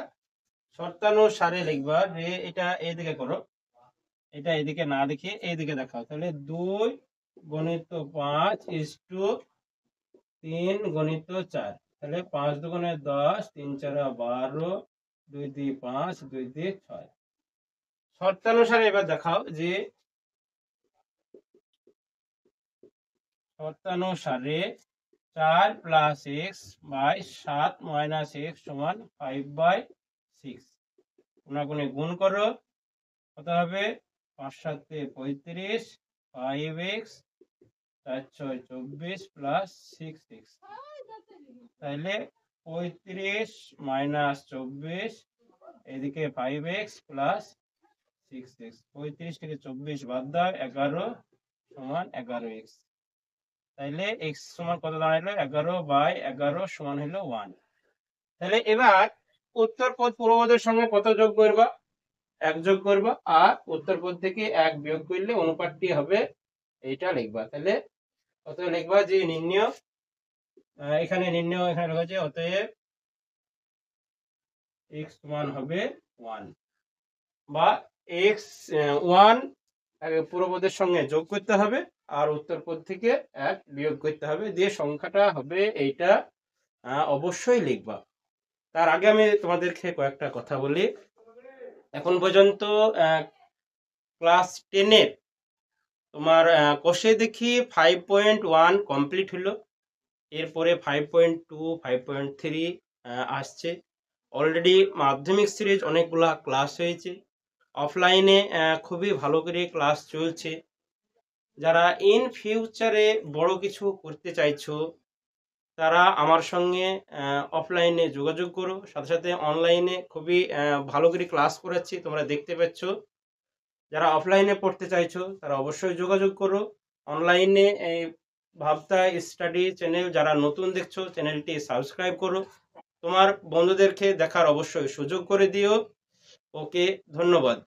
শর্তানুসারে লিখবা যে এটা এইদিকে করো, এটা এদিকে না দেখে এইদিকে দেখাও। তাহলে 2 × 5 = 3 × 4, তাহলে 5 × 2 = 10, 3 × 4 = 12, 2 × 2 = 5, 2 × 3 = 6। শর্তানুসারে এবার দেখাও যে শর্তানুসারে 4 + x / 7 - x = 5/6। গুণাগুণে গুণ করো, কত হবে 5 × 7 = 35, 5x, 4 × 6 = 24 + 6x, তাহলে 35 - 24, এদিকে 5x + 6x, 35 থেকে 24 বাদ দাও, 11 = 11x, তাহলে x সমান কত দাঁড়াইলো 11/11 সমান হলো 1। তাহলে এবার উত্তর পদ পূর্ব পদের সঙ্গে কত যোগ করবা, 1 যোগ করবা, আর উত্তর পদ থেকে 1 বিয়োগ করলে অনুপাতটি হবে এইটা লিখবা। তাহলে কত লিখবা যে নির্ণয়, এখানে নির্ণয় এখানে লেখা আছে, অতএব x সমান হবে 1, বা x 1 পূর্ব পদের সঙ্গে যোগ করতে হবে আর উত্তর পদ থেকে 1 বিয়োগ করতে হবে, দিয়ে সংখ্যাটা হবে এইটা, অবশ্যই লিখবা। তার আগে আমি তোমাদেরকে কয়েকটা কথা বলি। এখন পর্যন্ত ক্লাস 10 এর তোমার কোষে দেখি 5.1 কমপ্লিট হলো, এরপরে 5.2, 5.3 আসছে। অলরেডি মাধ্যমিক সিরিজ অনেকগুলা ক্লাস হয়েছে, অফলাইনে খুবই ভালো করে ক্লাস চলছে। যারা ইন ফিউচারে বড় কিছু করতে চাইছো তারা আমার সঙ্গে অফলাইনে যোগাযোগ করো, সাথে সাথে অনলাইনে খুবই ভালো করে ক্লাস করাচ্ছি, তোমরা দেখতে পাচ্ছ। যারা অফলাইনে পড়তে চাইছো তারা অবশ্যই যোগাযোগ করো। অনলাইনে এই ভাবতা স্টাডি চ্যানেল যারা নতুন দেখছো, চ্যানেলটি সাবস্ক্রাইব করো, তোমার বন্ধুদেরকে দেখার অবশ্যই সুযোগ করে দিও। ওকে, ধন্যবাদ।